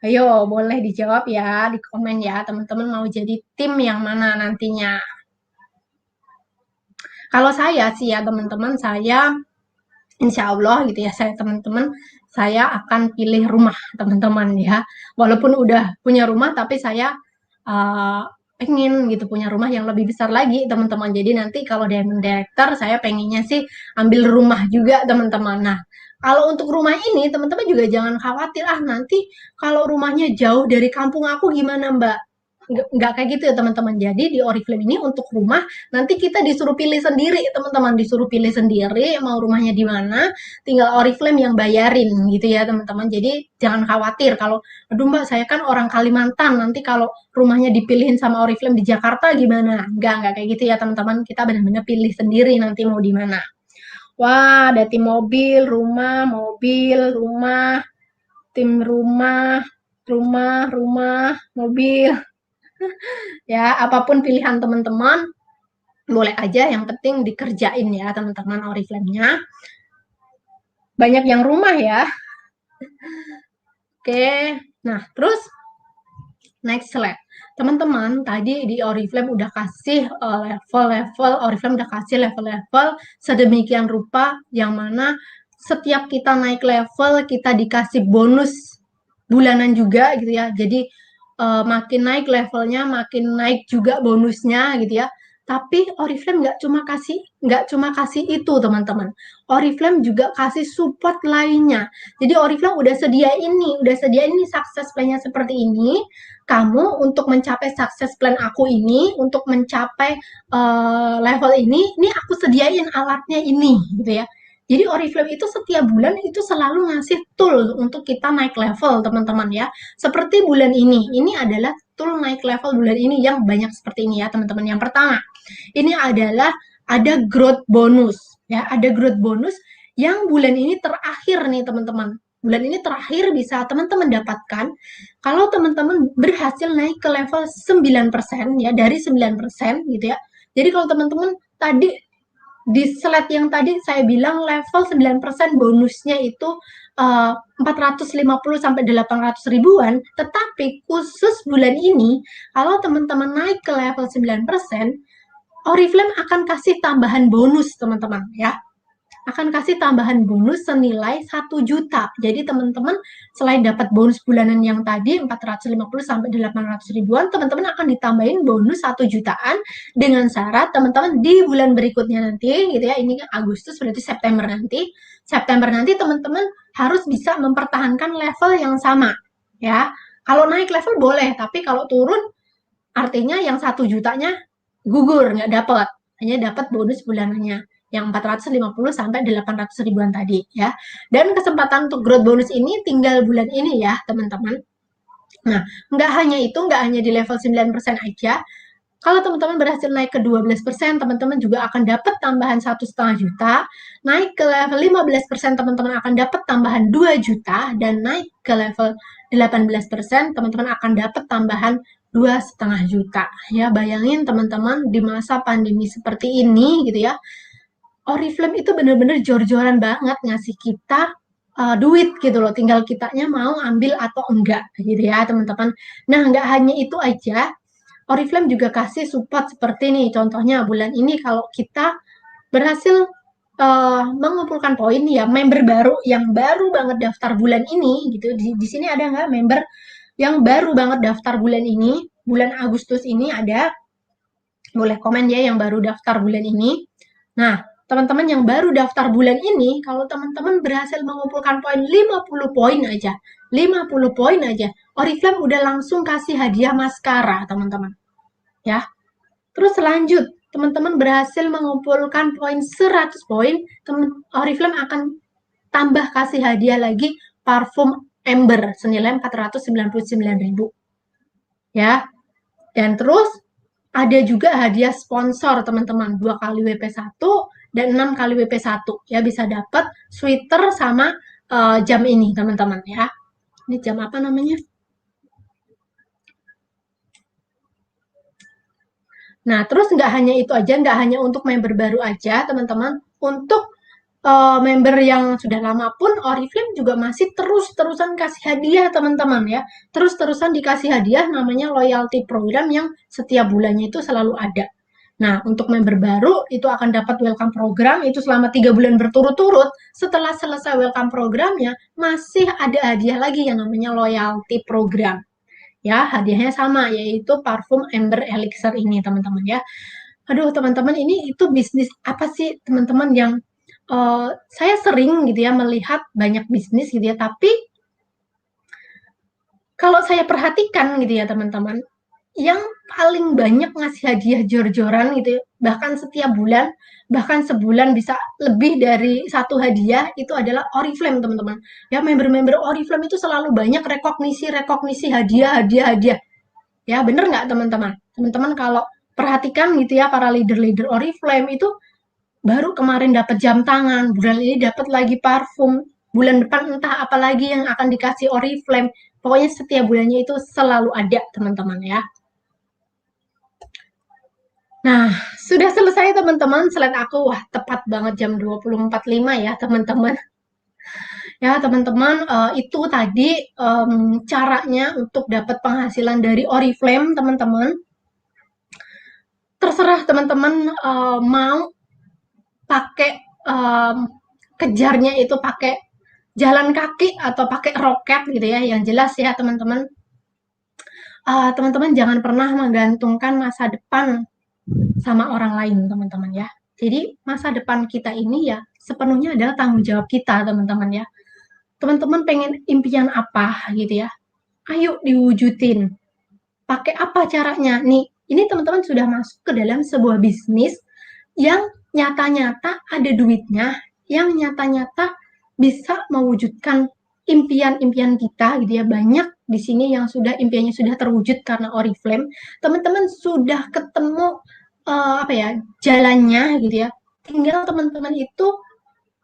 Ayo, boleh dijawab ya, di komen ya, teman-teman mau jadi tim yang mana nantinya. Kalau saya sih ya teman-teman, saya insya Allah gitu ya, saya akan pilih rumah teman-teman ya. Walaupun udah punya rumah, tapi saya pengen gitu punya rumah yang lebih besar lagi teman-teman. Jadi nanti kalau Diamond Director, saya pengennya sih ambil rumah juga teman-teman. Nah, kalau untuk rumah ini teman-teman juga jangan khawatir, nanti kalau rumahnya jauh dari kampung aku gimana Mbak? Nggak kayak gitu ya teman-teman. Jadi di Oriflame ini untuk rumah nanti kita disuruh pilih sendiri teman-teman, disuruh pilih sendiri mau rumahnya di mana, tinggal Oriflame yang bayarin gitu ya teman-teman. Jadi jangan khawatir kalau aduh Mbak saya kan orang Kalimantan, nanti kalau rumahnya dipilihin sama Oriflame di Jakarta gimana? Nggak kayak gitu ya teman-teman, kita benar-benar pilih sendiri nanti mau di mana. Wah, ada tim mobil, rumah, tim rumah, mobil. Ya, apapun pilihan teman-teman, boleh aja, yang penting dikerjain ya teman-teman Oriflame-nya. Banyak yang rumah ya. Oke, nah terus next slide. Teman-teman, tadi di Oriflame udah kasih Oriflame udah kasih level-level sedemikian rupa yang mana setiap kita naik level kita dikasih bonus bulanan juga gitu ya. Jadi makin naik levelnya, makin naik juga bonusnya gitu ya. Tapi Oriflame nggak cuma kasih itu teman-teman. Oriflame juga kasih support lainnya. Jadi Oriflame udah sediain nih success plan-nya seperti ini. Kamu untuk mencapai success plan aku ini, untuk mencapai level ini aku sediain alatnya ini gitu ya. Jadi Oriflame itu setiap bulan itu selalu ngasih tool untuk kita naik level teman-teman ya. Seperti bulan ini adalah tool naik level bulan ini yang banyak seperti ini ya teman-teman. Yang pertama, ini adalah ada growth bonus ya, ada growth bonus yang bulan ini terakhir nih teman-teman. Bulan ini terakhir bisa teman-teman dapatkan kalau teman-teman berhasil naik ke level 9% ya, dari 9% gitu ya. Jadi kalau teman-teman tadi di slide yang tadi saya bilang level 9% bonusnya itu 450 sampai 800 ribuan, tetapi khusus bulan ini kalau teman-teman naik ke level 9%, Oriflame akan kasih tambahan bonus teman-teman ya. Akan kasih tambahan bonus senilai 1 juta. Jadi teman-teman selain dapat bonus bulanan yang tadi 450 sampai 800 ribuan, teman-teman akan ditambahin bonus 1 jutaan dengan syarat teman-teman di bulan berikutnya nanti gitu ya. Ini Agustus berarti September nanti. September nanti teman-teman harus bisa mempertahankan level yang sama ya. Kalau naik level boleh, tapi kalau turun artinya yang 1 jutanya gugur, nggak dapat. Hanya dapat bonus bulanannya yang 450 sampai 800 ribuan tadi ya. Dan kesempatan untuk growth bonus ini tinggal bulan ini ya teman-teman. Nah, nggak hanya itu, nggak hanya di level 9% aja. Kalau teman-teman berhasil naik ke 12%, teman-teman juga akan dapat tambahan 1,5 juta. Naik ke level 15%, teman-teman akan dapat tambahan 2 juta. Dan naik ke level 18%, teman-teman akan dapat tambahan 2,5 juta. Ya, bayangin teman-teman di masa pandemi seperti ini gitu ya. Oriflame itu benar-benar jor-joran banget ngasih kita duit gitu loh. Tinggal kitanya mau ambil atau enggak gitu ya, teman-teman. Nah, nggak hanya itu aja. Oriflame juga kasih support seperti nih, contohnya bulan ini kalau kita berhasil mengumpulkan poin ya, member baru yang baru banget daftar bulan ini gitu, di sini ada nggak member yang baru banget daftar bulan ini, bulan Agustus ini ada, boleh komen ya yang baru daftar bulan ini. Nah, teman-teman yang baru daftar bulan ini, kalau teman-teman berhasil mengumpulkan poin 50 poin aja, 50 poin aja, Oriflame udah langsung kasih hadiah maskara, teman-teman. Ya. Terus lanjut, teman-teman berhasil mengumpulkan poin 100 poin, Oriflame akan tambah kasih hadiah lagi parfum Amber senilai 499.000. Ya. Dan terus ada juga hadiah sponsor, teman-teman, 2 kali WP1 dan 6 kali WP1. Ya, bisa dapat sweater sama jam ini, teman-teman ya. Ini jam apa namanya? Nah, terus nggak hanya itu aja, nggak hanya untuk member baru aja, teman-teman. Untuk member yang sudah lama pun, Oriflame juga masih terus-terusan kasih hadiah, teman-teman ya. Terus-terusan dikasih hadiah, namanya loyalty program yang setiap bulannya itu selalu ada. Nah, untuk member baru, itu akan dapat welcome program, itu selama 3 bulan berturut-turut. Setelah selesai welcome programnya, masih ada hadiah lagi yang namanya loyalty program. Ya, hadiahnya sama, yaitu parfum Amber Elixir ini, teman-teman ya. Aduh, teman-teman, ini itu bisnis apa sih, teman-teman, yang saya sering gitu ya melihat banyak bisnis gitu ya, tapi kalau saya perhatikan gitu ya, teman-teman, yang paling banyak ngasih hadiah jor-joran gitu ya, bahkan setiap bulan, bahkan sebulan bisa lebih dari 1 hadiah, itu adalah Oriflame, teman-teman. Ya, member-member Oriflame itu selalu banyak rekognisi, hadiah. Ya, bener nggak, teman-teman? Teman-teman kalau perhatikan gitu ya, para leader-leader Oriflame itu baru kemarin dapat jam tangan, bulan ini dapat lagi parfum, bulan depan entah apa lagi yang akan dikasih Oriflame. Pokoknya setiap bulannya itu selalu ada, teman-teman ya. Nah, sudah selesai, teman-teman. Slide aku, wah, tepat banget jam 20.45 ya, teman-teman. Ya, teman-teman, itu tadi caranya untuk dapat penghasilan dari Oriflame, teman-teman. Terserah teman-teman mau pakai kejarnya itu pakai jalan kaki atau pakai roket gitu ya. Yang jelas ya, teman-teman. Teman-teman jangan pernah menggantungkan masa depan sama orang lain, teman-teman ya. Jadi masa depan kita ini ya sepenuhnya adalah tanggung jawab kita, teman-teman ya. Teman-teman pengen impian apa gitu ya, ayo diwujudin. Pakai apa caranya? Nih, ini teman-teman sudah masuk ke dalam sebuah bisnis yang nyata-nyata ada duitnya, yang nyata-nyata bisa mewujudkan impian-impian kita gitu ya. Banyak di sini yang sudah impiannya sudah terwujud karena Oriflame. Teman-teman sudah ketemu jalannya gitu ya. Tinggal teman-teman itu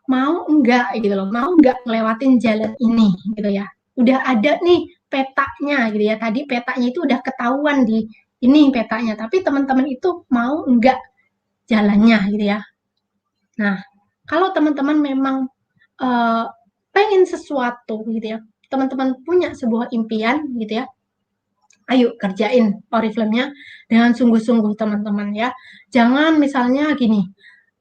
mau enggak gitu loh, mau enggak ngelewatin jalan ini gitu ya. Udah ada nih petanya gitu ya. Tadi petanya itu udah ketahuan di ini petanya, tapi teman-teman itu mau enggak jalannya gitu ya. Nah, kalau teman-teman memang pengen sesuatu gitu ya, teman-teman punya sebuah impian gitu ya, ayo kerjain Oriflame-nya dengan sungguh-sungguh, teman-teman ya. Jangan misalnya gini,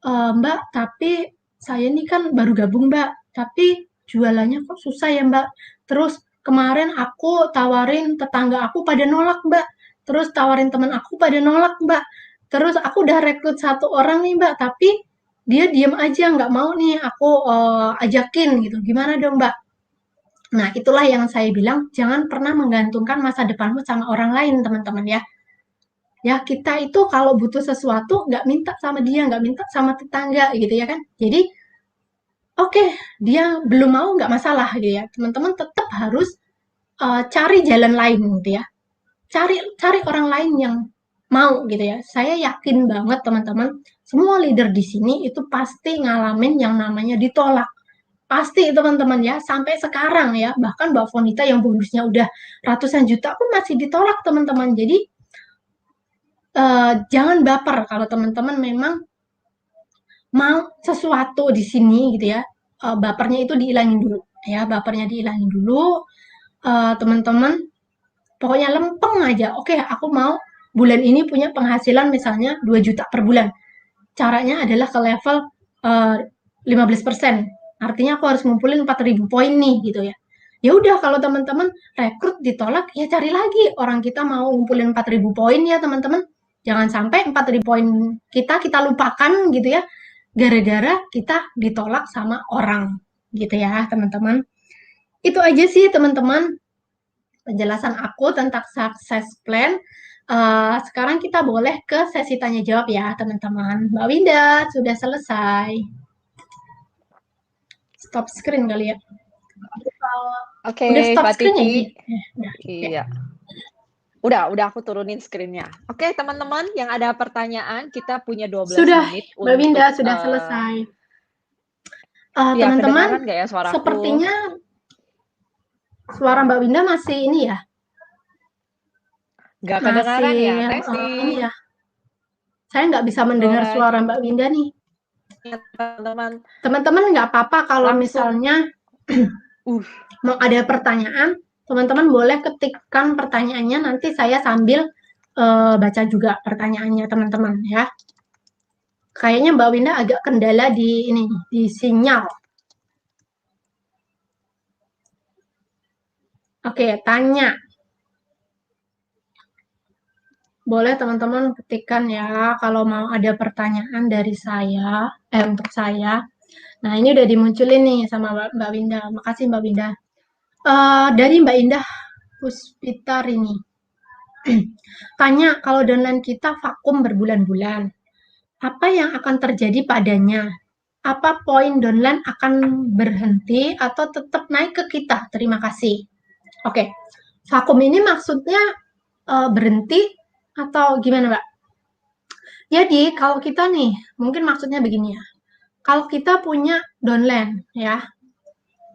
Mbak, tapi saya ini kan baru gabung, Mbak, tapi jualannya kok susah ya, Mbak. Terus kemarin aku tawarin tetangga aku pada nolak, Mbak. Terus tawarin teman aku pada nolak, Mbak. Terus aku udah rekrut 1 orang nih, Mbak, tapi dia diem aja, nggak mau nih aku ajakin gitu. Gimana dong, Mbak? Nah, itulah yang saya bilang, jangan pernah menggantungkan masa depanmu sama orang lain, teman-teman ya. Ya, kita itu kalau butuh sesuatu, nggak minta sama dia, nggak minta sama tetangga gitu ya kan. Jadi, oke, dia belum mau, nggak masalah gitu ya. Teman-teman tetap harus cari jalan lain gitu ya. Cari orang lain yang mau gitu ya. Saya yakin banget teman-teman, semua leader di sini itu pasti ngalamin yang namanya ditolak. Pasti teman-teman ya, sampai sekarang ya, bahkan Mbak Fonita yang bonusnya udah ratusan juta pun masih ditolak teman-teman. Jadi jangan baper kalau teman-teman memang mau sesuatu di sini gitu ya, bapernya itu dihilangin dulu ya, bapernya dihilangin dulu, teman-teman. Pokoknya lempeng aja. Oke, aku mau bulan ini punya penghasilan misalnya 2 juta per bulan. Caranya adalah ke level 15%. Artinya aku harus ngumpulin 4.000 poin nih gitu ya. Ya udah, kalau teman-teman rekrut ditolak, ya cari lagi orang kita mau ngumpulin 4.000 poin ya teman-teman. Jangan sampai 4.000 poin kita lupakan gitu ya, gara-gara kita ditolak sama orang gitu ya teman-teman. Itu aja sih teman-teman penjelasan aku tentang success plan. Sekarang kita boleh ke sesi tanya jawab ya teman-teman. Mbak Winda sudah selesai. Stop screen kali ya. Oke, Udah stop Mbak screen ya? Titi. Udah. Iya. Udah aku turunin screen-nya. Oke, teman-teman yang ada pertanyaan, kita punya 12 Sudah, menit Mbak Winda untuk sudah selesai. ya, kedengaran Teman-teman, nggak ya suaraku? sepertinya suara Mbak Winda masih ini ya. Nggak kedengaran ya, Masih testing. ini ya. Saya nggak bisa mendengar suara Mbak Winda nih. Teman-teman. Teman-teman nggak apa-apa kalau Langsung. misalnya mau ada pertanyaan, teman-teman boleh ketikkan pertanyaannya, nanti saya sambil baca juga pertanyaannya teman-teman ya. Kayaknya Mbak Winda agak kendala di ini, di sinyal. Oke, tanya. Boleh teman-teman ketikkan ya, kalau mau ada pertanyaan dari saya, untuk saya. Nah, ini udah dimunculin nih sama Mbak Winda. Makasih Mbak Winda. Dari Mbak Indah Puspitar ini. Tanya, kalau downline kita vakum berbulan-bulan, apa yang akan terjadi padanya? Apa poin downline akan berhenti atau tetap naik ke kita? Terima kasih. Oke, vakum ini maksudnya berhenti atau gimana, Mbak? Jadi, kalau kita nih, mungkin maksudnya begini ya. Kalau kita punya downline ya,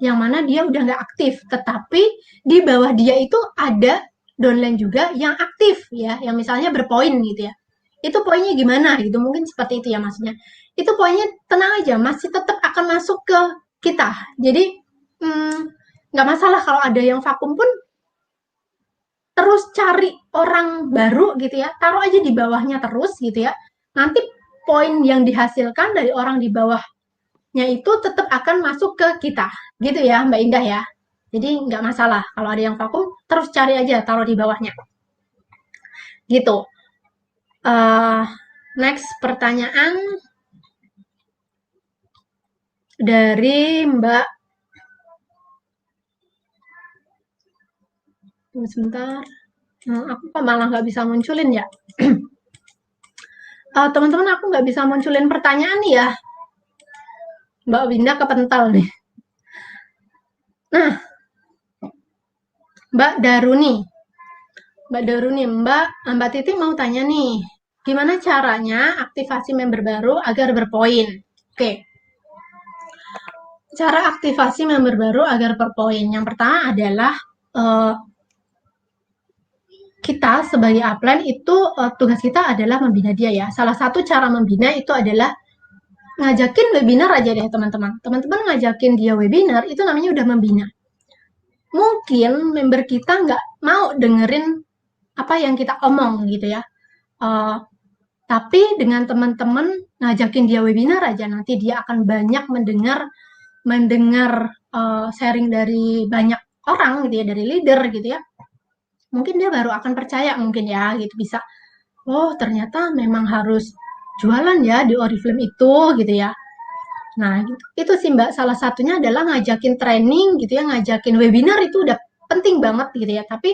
yang mana dia udah nggak aktif, tetapi di bawah dia itu ada downline juga yang aktif ya, yang misalnya berpoin gitu ya. Itu poinnya gimana gitu, mungkin seperti itu ya maksudnya. Itu poinnya tenang aja, masih tetap akan masuk ke kita. Jadi nggak masalah kalau ada yang vakum pun, terus cari orang baru gitu ya, taruh aja di bawahnya terus gitu ya. Nanti poin yang dihasilkan dari orang di bawahnya itu tetap akan masuk ke kita, gitu ya Mbak Indah ya. Jadi nggak masalah kalau ada yang vakum, terus cari aja, taruh di bawahnya. Gitu. Next pertanyaan dari Mbak. Tunggu sebentar. Aku kok malah nggak bisa munculin ya. Teman-teman, aku nggak bisa munculin pertanyaan nih ya. Mbak Winda kepental nih. Nah, Mbak Daruni, Mbak Titi mau tanya nih, gimana caranya aktivasi member baru agar berpoin? Oke. Cara aktivasi member baru agar berpoin. Yang pertama adalah kita sebagai upline itu tugas kita adalah membina dia ya. Salah satu cara membina itu adalah ngajakin webinar aja deh teman-teman. Teman-teman ngajakin dia webinar itu namanya udah membina. Mungkin member kita nggak mau dengerin apa yang kita omong gitu ya. Tapi dengan teman-teman ngajakin dia webinar aja, nanti dia akan banyak mendengar sharing dari banyak orang gitu ya, dari leader gitu ya. Mungkin dia baru akan percaya mungkin ya gitu, bisa. Oh, ternyata memang harus jualan ya di Oriflame itu gitu ya. Nah, itu sih Mbak, salah satunya adalah ngajakin training gitu ya, ngajakin webinar itu udah penting banget gitu ya. Tapi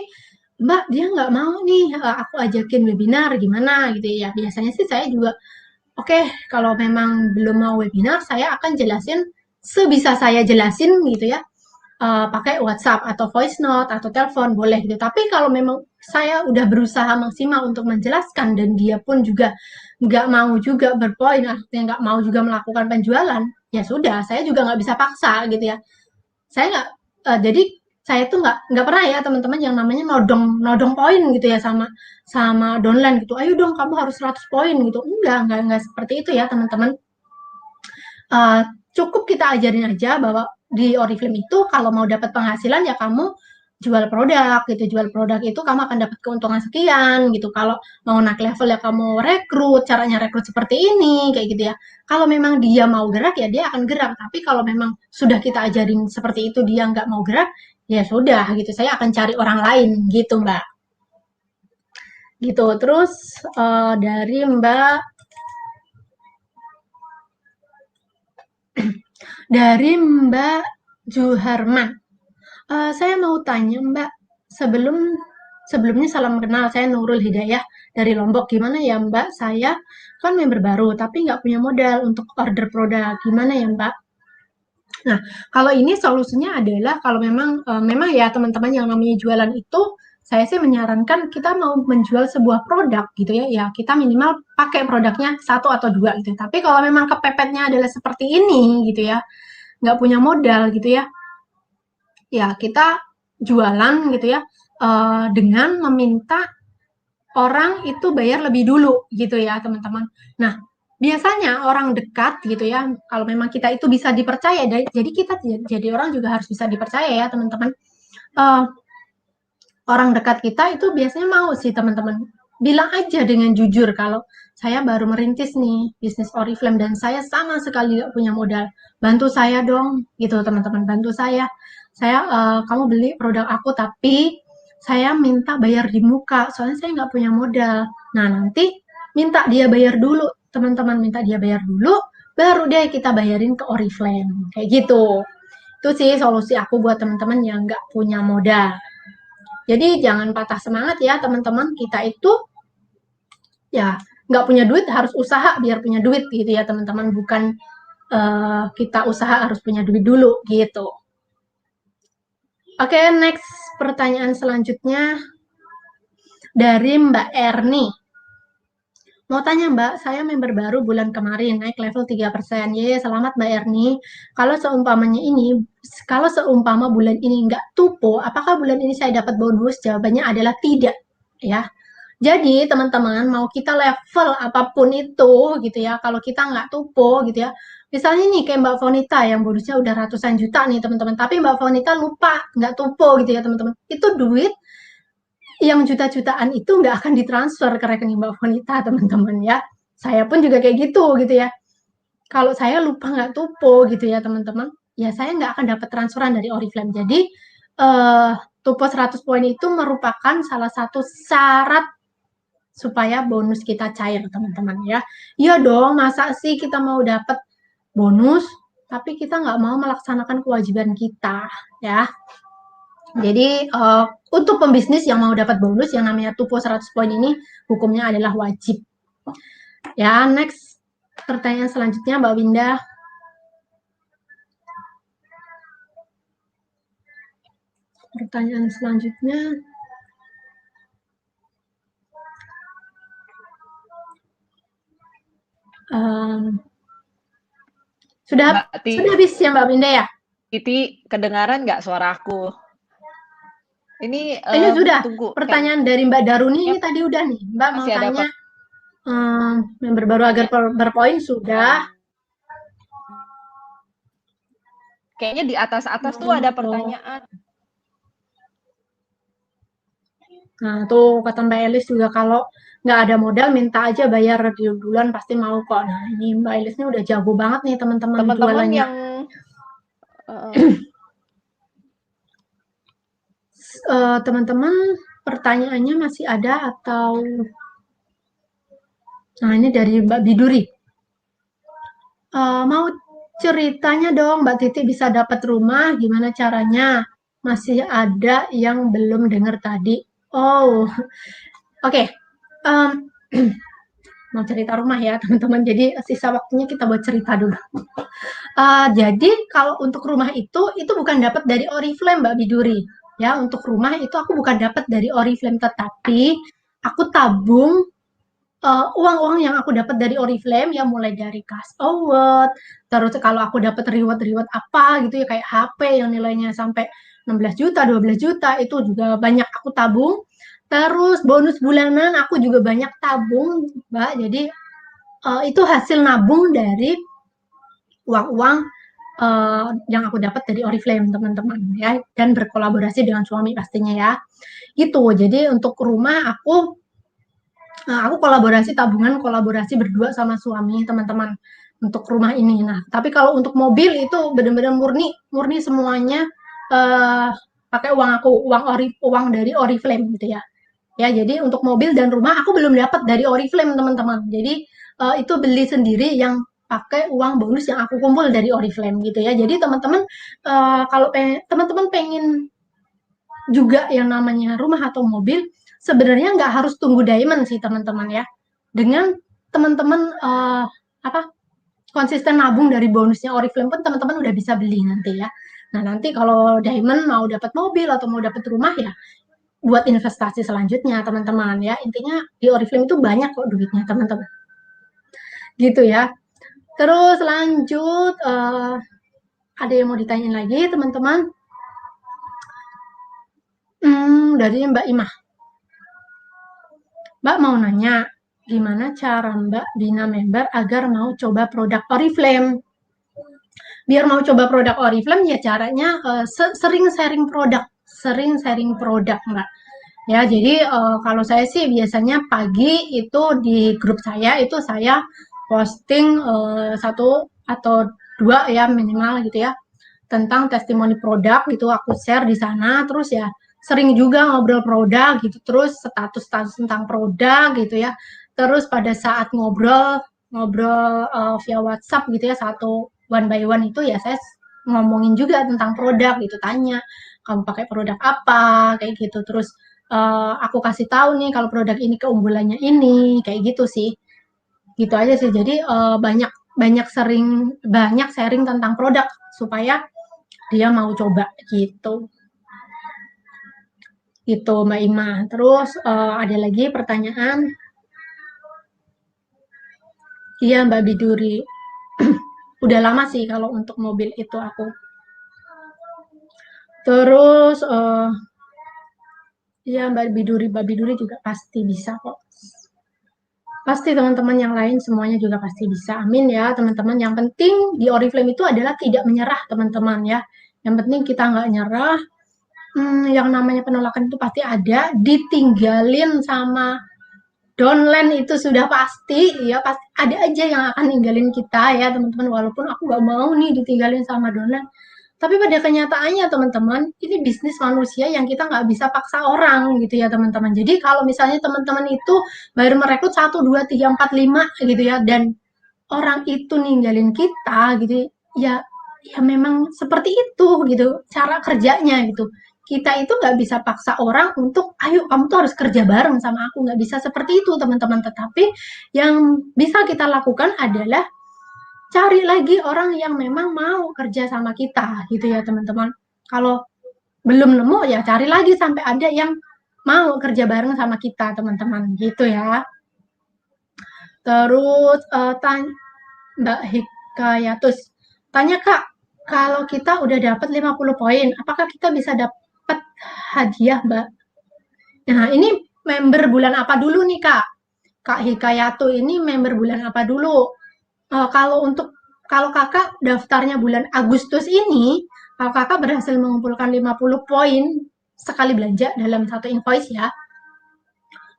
Mbak, dia nggak mau nih aku ajakin webinar, gimana gitu ya. Biasanya sih saya juga, oke, kalau memang belum mau webinar, saya akan jelasin sebisa saya jelasin gitu ya. pakai WhatsApp atau voice note atau telepon boleh gitu. Tapi kalau memang saya udah berusaha maksimal untuk menjelaskan dan dia pun juga nggak mau juga berpoin, artinya nggak mau juga melakukan penjualan, ya sudah, saya juga nggak bisa paksa gitu ya. Saya nggak, jadi saya tuh nggak pernah ya teman-teman yang namanya nodong poin gitu ya sama downline gitu. Ayo dong kamu harus 100 poin gitu. Enggak seperti itu ya teman-teman. Cukup kita ajarin aja bahwa di Oriflame itu kalau mau dapat penghasilan ya kamu jual produk gitu. Jual produk itu kamu akan dapat keuntungan sekian gitu. Kalau mau naik level ya kamu rekrut, caranya rekrut seperti ini kayak gitu ya. Kalau memang dia mau gerak ya dia akan gerak. Tapi kalau memang sudah kita ajarin seperti itu dia nggak mau gerak, ya sudah gitu. Saya akan cari orang lain gitu Mbak. Gitu. Terus dari Mbak Juharman. Saya mau tanya Mbak, sebelumnya salam kenal, saya Nurul Hidayah dari Lombok. Gimana ya Mbak, saya kan member baru, tapi nggak punya modal untuk order produk. Gimana ya Mbak? Nah, kalau ini solusinya adalah kalau memang ya teman-teman yang namanya jualan itu, saya sih menyarankan kita mau menjual sebuah produk gitu ya kita minimal pakai produknya 1 atau 2 gitu. Tapi kalau memang kepepetnya adalah seperti ini gitu ya, nggak punya modal gitu ya kita jualan gitu ya dengan meminta orang itu bayar lebih dulu gitu ya teman-teman. Nah, biasanya orang dekat gitu ya, kalau memang kita itu bisa dipercaya, jadi kita jadi orang juga harus bisa dipercaya ya teman-teman. Orang dekat kita itu biasanya mau sih teman-teman. Bilang aja dengan jujur kalau saya baru merintis nih bisnis Oriflame dan saya sama sekali nggak punya modal. Bantu saya dong gitu teman-teman, bantu saya. Kamu beli produk aku tapi saya minta bayar di muka soalnya saya nggak punya modal. Nah nanti minta dia bayar dulu teman-teman, minta dia bayar dulu baru deh kita bayarin ke Oriflame kayak gitu. Itu sih solusi aku buat teman-teman yang nggak punya modal. Jadi jangan patah semangat ya teman-teman, kita itu ya nggak punya duit harus usaha biar punya duit gitu ya teman-teman, bukan kita usaha harus punya duit dulu gitu. Oke, next pertanyaan selanjutnya dari Mbak Erni. Mau tanya Mbak, saya member baru bulan kemarin naik level 3%. Selamat Mbak Erni. Kalau seumpama bulan ini nggak tupo, apakah bulan ini saya dapat bonus? Jawabannya adalah tidak ya. Jadi teman-teman mau kita level apapun itu gitu ya, kalau kita nggak tupo gitu ya. Misalnya nih kayak Mbak Fonita yang bonusnya udah ratusan juta nih teman-teman, tapi Mbak Fonita lupa nggak tupo gitu ya teman-teman. Itu duit yang juta-jutaan itu nggak akan ditransfer ke rekening Mbak Fonita teman-teman ya. Saya pun juga kayak gitu ya. Kalau saya lupa nggak tupo gitu ya teman-teman, ya saya nggak akan dapat transferan dari Oriflame. Jadi tupo 100 poin itu merupakan salah satu syarat supaya bonus kita cair teman-teman ya. Iya dong, masa sih kita mau dapat bonus tapi kita nggak mau melaksanakan kewajiban kita ya. Jadi untuk pembisnis yang mau dapat bonus yang namanya tupo 100 poin ini hukumnya adalah wajib. Ya, next pertanyaan selanjutnya Mbak Winda. Pertanyaan selanjutnya sudah habis ya Mbak Winda ya? Titi, kedengaran nggak suaraku? Ini sudah. Tunggu. Pertanyaan dari Mbak Daruni ini tadi udah nih. Mbak mau tanya member baru agar berpoin sudah. Kayaknya di atas-atas tuh ada pertanyaan. Nah tuh kata Mbak Elis juga kalau nggak ada modal minta aja bayar duluan pasti mau kok. Nah ini Mbak Elis ini udah jago banget nih teman-teman jualannya. Yang teman-teman pertanyaannya masih ada atau nah ini dari Mbak Biduri. Mau ceritanya dong Mbak Titi bisa dapat rumah gimana caranya? Masih ada yang belum dengar tadi. Oh, oke. mau cerita rumah ya teman-teman. Jadi sisa waktunya kita buat cerita dulu. Jadi kalau untuk rumah itu bukan dapat dari Oriflame Mbak Biduri. Ya, untuk rumah itu aku bukan dapat dari Oriflame, tetapi aku tabung uang-uang yang aku dapat dari Oriflame ya, mulai dari cash award, terus kalau aku dapat reward apa gitu ya, kayak HP yang nilainya sampai 16 juta, 12 juta, itu juga banyak aku tabung. Terus bonus bulanan aku juga banyak tabung, Mbak. Jadi itu hasil nabung dari uang-uang yang aku dapat dari Oriflame, teman-teman ya, dan berkolaborasi dengan suami pastinya ya. Gitu. Jadi untuk rumah aku kolaborasi kolaborasi berdua sama suami, teman-teman, untuk rumah ini. Nah, tapi kalau untuk mobil itu benar-benar murni semuanya pakai uang dari Oriflame gitu ya. Ya, jadi untuk mobil dan rumah aku belum dapat dari Oriflame, teman-teman. Jadi itu beli sendiri yang pakai uang bonus yang aku kumpul dari Oriflame gitu ya. Jadi teman-teman kalau teman-teman pengen juga yang namanya rumah atau mobil, sebenarnya nggak harus tunggu diamond sih teman-teman ya. Dengan teman-teman konsisten nabung dari bonusnya Oriflame pun teman-teman udah bisa beli nanti ya. Nah, nanti kalau diamond mau dapat mobil atau mau dapat rumah ya buat investasi selanjutnya teman-teman ya. Intinya di Oriflame itu banyak kok duitnya teman-teman. Gitu ya. Terus lanjut ada yang mau ditanyain lagi teman-teman? Dari Mbak Imah. Mbak mau nanya, gimana cara Mbak bina member agar mau coba produk Oriflame? Biar mau coba produk Oriflame ya caranya sering sharing produk Mbak. Ya, jadi kalau saya sih biasanya pagi itu di grup saya itu saya posting 1 atau 2 ya minimal gitu ya, tentang testimoni produk gitu, aku share di sana. Terus ya sering juga ngobrol produk gitu, terus status tentang produk gitu ya. Terus pada saat ngobrol via WhatsApp gitu ya, one by one itu ya saya ngomongin juga tentang produk gitu, tanya kamu pakai produk apa kayak gitu. Terus aku kasih tahu nih kalau produk ini keunggulannya ini kayak gitu sih. Gitu aja sih. Jadi banyak sharing tentang produk supaya dia mau coba gitu. Gitu Mbak Ima. Terus ada lagi pertanyaan. Iya Mbak Biduri. Udah lama sih kalau untuk mobil itu aku. Terus iya Mbak Biduri juga pasti bisa kok. Pasti teman-teman yang lain semuanya juga pasti bisa. Amin ya teman-teman. Yang penting di Oriflame itu adalah tidak menyerah teman-teman ya. Yang penting kita nggak nyerah. Yang namanya penolakan itu pasti ada. Ditinggalin sama downline itu sudah pasti ya, pasti ada aja yang akan ninggalin kita ya teman-teman. Walaupun aku nggak mau nih ditinggalin sama downline. Tapi pada kenyataannya teman-teman, ini bisnis manusia yang kita nggak bisa paksa orang gitu ya teman-teman. Jadi kalau misalnya teman-teman itu baru merekrut 1, 2, 3, 4, 5 gitu ya, dan orang itu ninggalin kita gitu ya memang seperti itu gitu cara kerjanya gitu. Kita itu nggak bisa paksa orang untuk, ayo kamu tuh harus kerja bareng sama aku. Nggak bisa seperti itu teman-teman. Tetapi yang bisa kita lakukan adalah cari lagi orang yang memang mau kerja sama kita gitu ya teman-teman. Kalau belum nemu ya cari lagi sampai ada yang mau kerja bareng sama kita teman-teman gitu ya. Terus Mbak Hikayatus tanya Kak, kalau kita udah dapat 50 poin, apakah kita bisa dapat hadiah Mbak? Nah ini member bulan apa dulu nih Kak? Kak Hikayatu ini member bulan apa dulu? Kalau kakak daftarnya bulan Agustus ini, kalau kakak berhasil mengumpulkan 50 poin sekali belanja dalam satu invoice ya,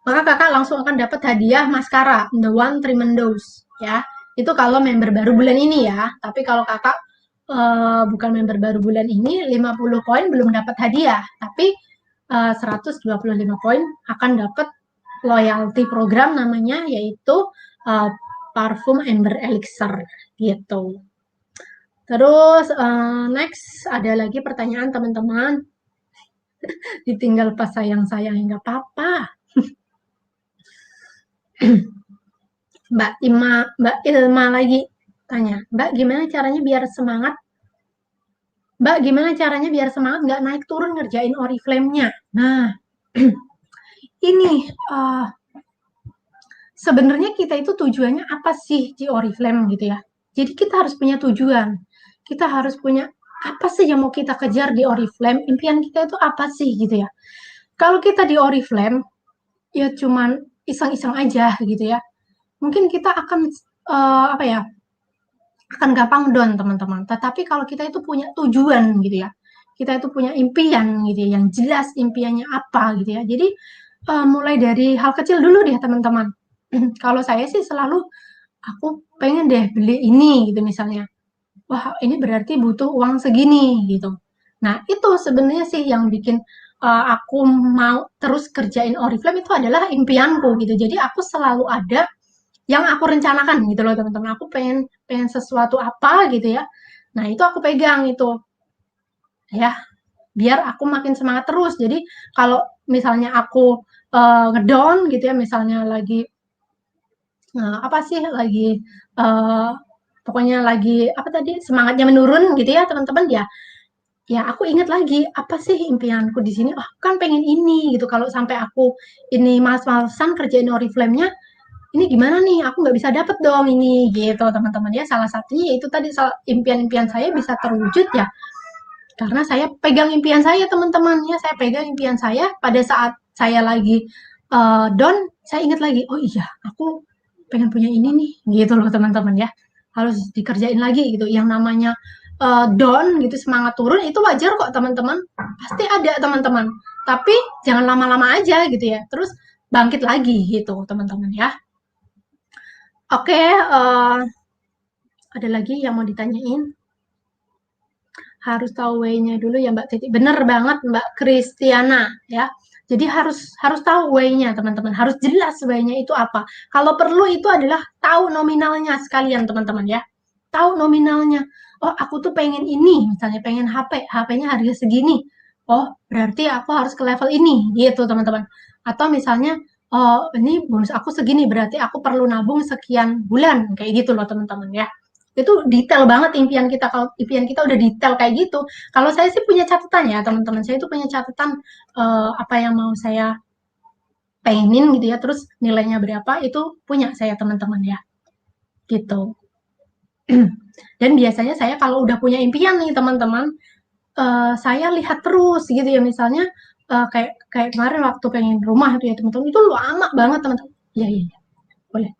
maka kakak langsung akan dapat hadiah maskara, the one tremendous ya. Itu kalau member baru bulan ini ya. Tapi kalau kakak bukan member baru bulan ini, 50 poin belum dapat hadiah, tapi 125 poin akan dapat loyalty program namanya, yaitu parfum Amber Elixir gitu. Terus next ada lagi pertanyaan teman-teman. Ditinggal pas sayang-sayang nggak apa-apa. Mbak Ilma lagi tanya, Mbak gimana caranya biar semangat? Mbak gimana caranya biar semangat nggak naik turun ngerjain Oriflame-nya? Nah, ini sebenarnya kita itu tujuannya apa sih di Oriflame gitu ya? Jadi kita harus punya tujuan. Kita harus punya apa sih yang mau kita kejar di Oriflame? Impian kita itu apa sih gitu ya? Kalau kita di Oriflame ya cuman iseng-iseng aja gitu ya. Mungkin kita akan apa ya? Akan gampang down teman-teman. Tetapi kalau kita itu punya tujuan gitu ya. Kita itu punya impian gitu ya, yang jelas impiannya apa gitu ya. Jadi mulai dari hal kecil dulu deh teman-teman. Kalau saya sih selalu aku pengen deh beli ini gitu misalnya. Wah, ini berarti butuh uang segini gitu. Nah, itu sebenarnya sih yang bikin aku mau terus kerjain Oriflame itu adalah impianku gitu. Jadi aku selalu ada yang aku rencanakan gitu loh teman-teman. Aku pengen sesuatu apa gitu ya. Nah, itu aku pegang itu. Ya, biar aku makin semangat terus. Jadi kalau misalnya aku ngedown gitu ya, misalnya lagi apa sih lagi pokoknya lagi apa tadi semangatnya menurun gitu ya teman-teman ya. Ya aku ingat lagi apa sih impianku di sini. Oh, kan pengen ini gitu. Kalau sampai aku ini males-malesan kerjain Oriflame-nya, ini gimana nih? Aku nggak bisa dapet dong ini gitu teman-teman ya. Salah satunya itu tadi impian-impian saya bisa terwujud ya. Karena saya pegang impian saya teman-teman ya. Saya pegang impian saya pada saat saya lagi down, saya ingat lagi. Oh iya, aku pengen punya ini nih gitu loh teman-teman ya. Harus dikerjain lagi gitu. Yang namanya down gitu, semangat turun itu wajar kok teman-teman. Pasti ada teman-teman. Tapi jangan lama-lama aja gitu ya. Terus bangkit lagi gitu teman-teman ya. Oke, ada lagi yang mau ditanyain? Harus tahu way-nya dulu ya Mbak Titi. Bener banget Mbak Kristiana ya. Jadi harus tahu way-nya teman-teman. Harus jelas way-nya itu apa. Kalau perlu itu adalah tahu nominalnya sekalian teman-teman ya. Tahu nominalnya. Oh aku tuh pengen ini. Misalnya pengen HP. HP-nya harga segini. Oh berarti aku harus ke level ini. Gitu teman-teman. Atau misalnya oh ini bonus aku segini. Berarti aku perlu nabung sekian bulan. Kayak gitu loh teman-teman ya. Itu detail banget impian kita. Kalau impian kita udah detail kayak gitu. Kalau saya sih punya catatan ya teman-teman. Saya itu punya catatan apa yang mau saya pengenin gitu ya. Terus nilainya berapa itu punya saya teman-teman ya. Gitu. Dan biasanya saya kalau udah punya impian nih teman-teman, saya lihat terus gitu ya. Misalnya kayak kemarin waktu pengen rumah tuh ya teman-teman. Itu lama banget teman-teman. Iya. Boleh.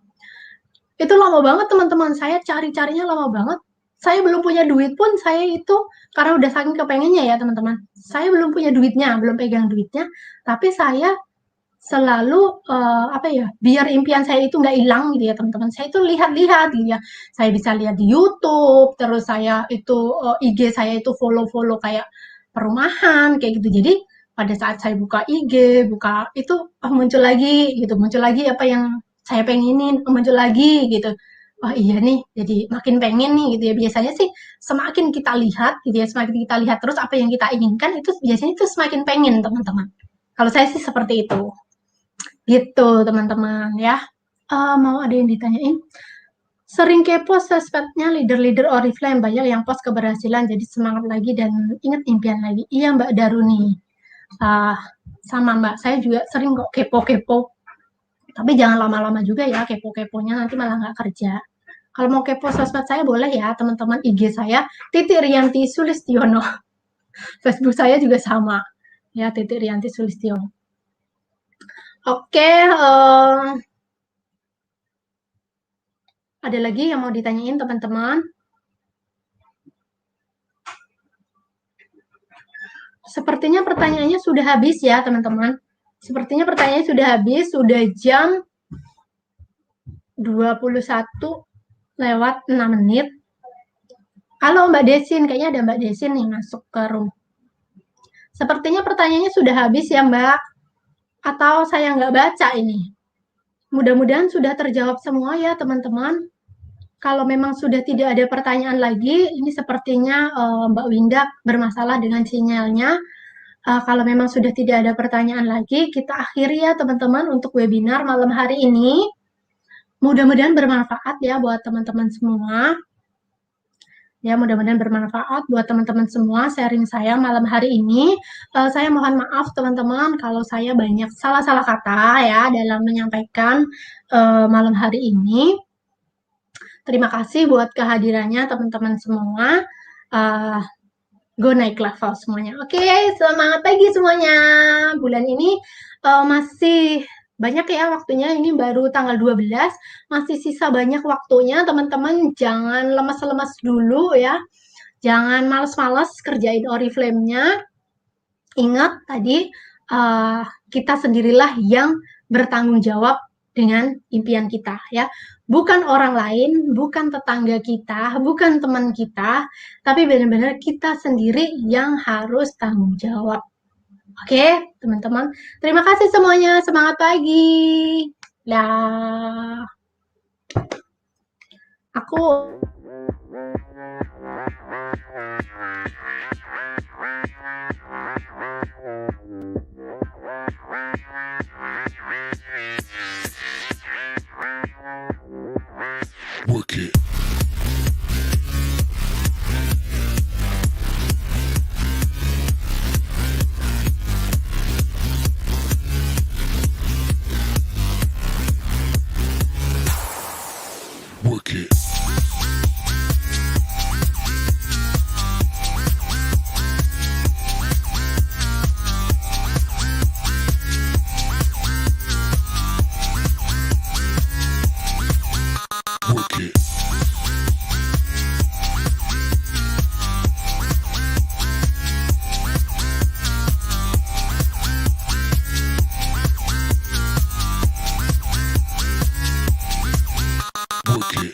Itu lama banget teman-teman, saya cari-carinya lama banget. Saya belum punya duit pun, saya itu karena udah saking kepengennya ya teman-teman. Saya belum punya duitnya, belum pegang duitnya, tapi saya selalu apa ya, biar impian saya itu nggak hilang gitu ya teman-teman. Saya itu lihat-lihat gitu ya. Saya bisa lihat di YouTube, terus saya itu IG saya itu follow-follow kayak perumahan kayak gitu. Jadi pada saat saya buka IG, buka itu muncul lagi gitu, muncul lagi apa yang saya pengenin, muncul lagi gitu. Wah iya nih, jadi makin pengen nih gitu ya. Biasanya sih semakin kita lihat gitu ya, semakin kita lihat terus apa yang kita inginkan itu biasanya itu semakin pengen teman-teman. Kalau saya sih seperti itu. Gitu teman-teman ya. Mau ada yang ditanyain? Sering kepo sosmednya leader-leader Oriflame, banyak yang post keberhasilan jadi semangat lagi dan ingat impian lagi. Iya Mbak Daruni. Sama Mbak, saya juga sering kok kepo-kepo. Tapi jangan lama-lama juga ya kepo-keponya, nanti malah nggak kerja. Kalau mau kepo sosmed saya boleh ya teman-teman, IG saya Titi Rianti Sulistiono. Facebook saya juga sama ya, Titi Rianti Sulistiono. Oke, ada lagi yang mau ditanyain teman-teman? Sepertinya pertanyaannya sudah habis ya teman-teman. Sepertinya pertanyaannya sudah habis, sudah jam 21:06. Halo Mbak Desin, kayaknya ada Mbak Desin nih masuk ke room. Sepertinya pertanyaannya sudah habis ya Mbak, atau saya nggak baca ini. Mudah-mudahan sudah terjawab semua ya teman-teman. Kalau memang sudah tidak ada pertanyaan lagi, ini sepertinya Mbak Winda bermasalah dengan sinyalnya. Kalau memang sudah tidak ada pertanyaan lagi, kita akhiri ya teman-teman untuk webinar malam hari ini. mudah-mudahan bermanfaat ya buat teman-teman semua. Ya, mudah-mudahan bermanfaat buat teman-teman semua sharing saya malam hari ini. Saya mohon maaf teman-teman kalau saya banyak salah-salah kata ya dalam menyampaikan malam hari ini. Terima kasih buat kehadirannya teman-teman semua. Go naik level semuanya. Oke, semangat pagi semuanya. Bulan ini masih banyak ya waktunya, ini baru tanggal 12, masih sisa banyak waktunya, teman-teman jangan lemas-lemas dulu ya, jangan males-males kerjain Oriflame-nya. Ingat tadi, kita sendirilah yang bertanggung jawab dengan impian kita ya, bukan orang lain, bukan tetangga kita, bukan teman kita, tapi benar-benar kita sendiri yang harus tanggung jawab. Oke, teman-teman. Terima kasih semuanya. Semangat pagi. Dah. Aku work it. Work it. Work it. Work it.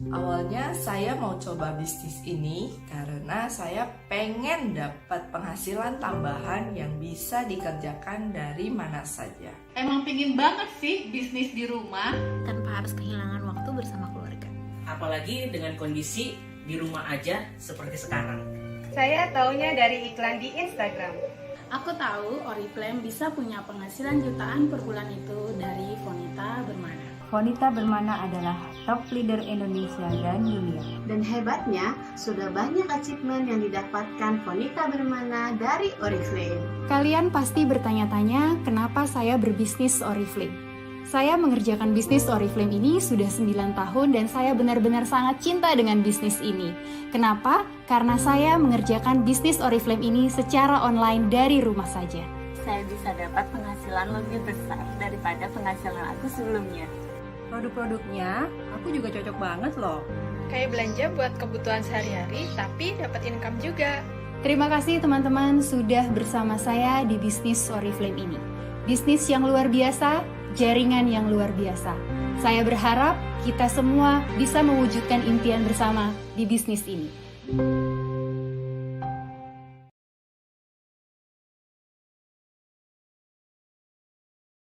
Awalnya saya mau coba bisnis ini karena saya pengen dapat penghasilan tambahan yang bisa dikerjakan dari mana saja. Emang pingin banget sih bisnis di rumah. Tanpa harus kehilangan waktu bersama keluarga. Apalagi dengan kondisi di rumah aja seperti sekarang. Saya taunya dari iklan di Instagram. Aku tahu Oriflame bisa punya penghasilan jutaan per bulan itu dari Fonita Bermana. Fonita Bermana adalah top leader Indonesia dan dunia. Dan hebatnya, sudah banyak achievement yang didapatkan Fonita Bermana dari Oriflame. Kalian pasti bertanya-tanya kenapa saya berbisnis Oriflame. Saya mengerjakan bisnis Oriflame ini sudah 9 tahun dan saya benar-benar sangat cinta dengan bisnis ini. Kenapa? Karena saya mengerjakan bisnis Oriflame ini secara online dari rumah saja. Saya bisa dapat penghasilan lebih besar daripada penghasilan aku sebelumnya. Produk-produknya aku juga cocok banget loh. Kayak belanja buat kebutuhan sehari-hari, tapi dapat income juga. Terima kasih teman-teman sudah bersama saya di bisnis Oriflame ini. Bisnis yang luar biasa, jaringan yang luar biasa. Saya berharap kita semua bisa mewujudkan impian bersama di bisnis ini.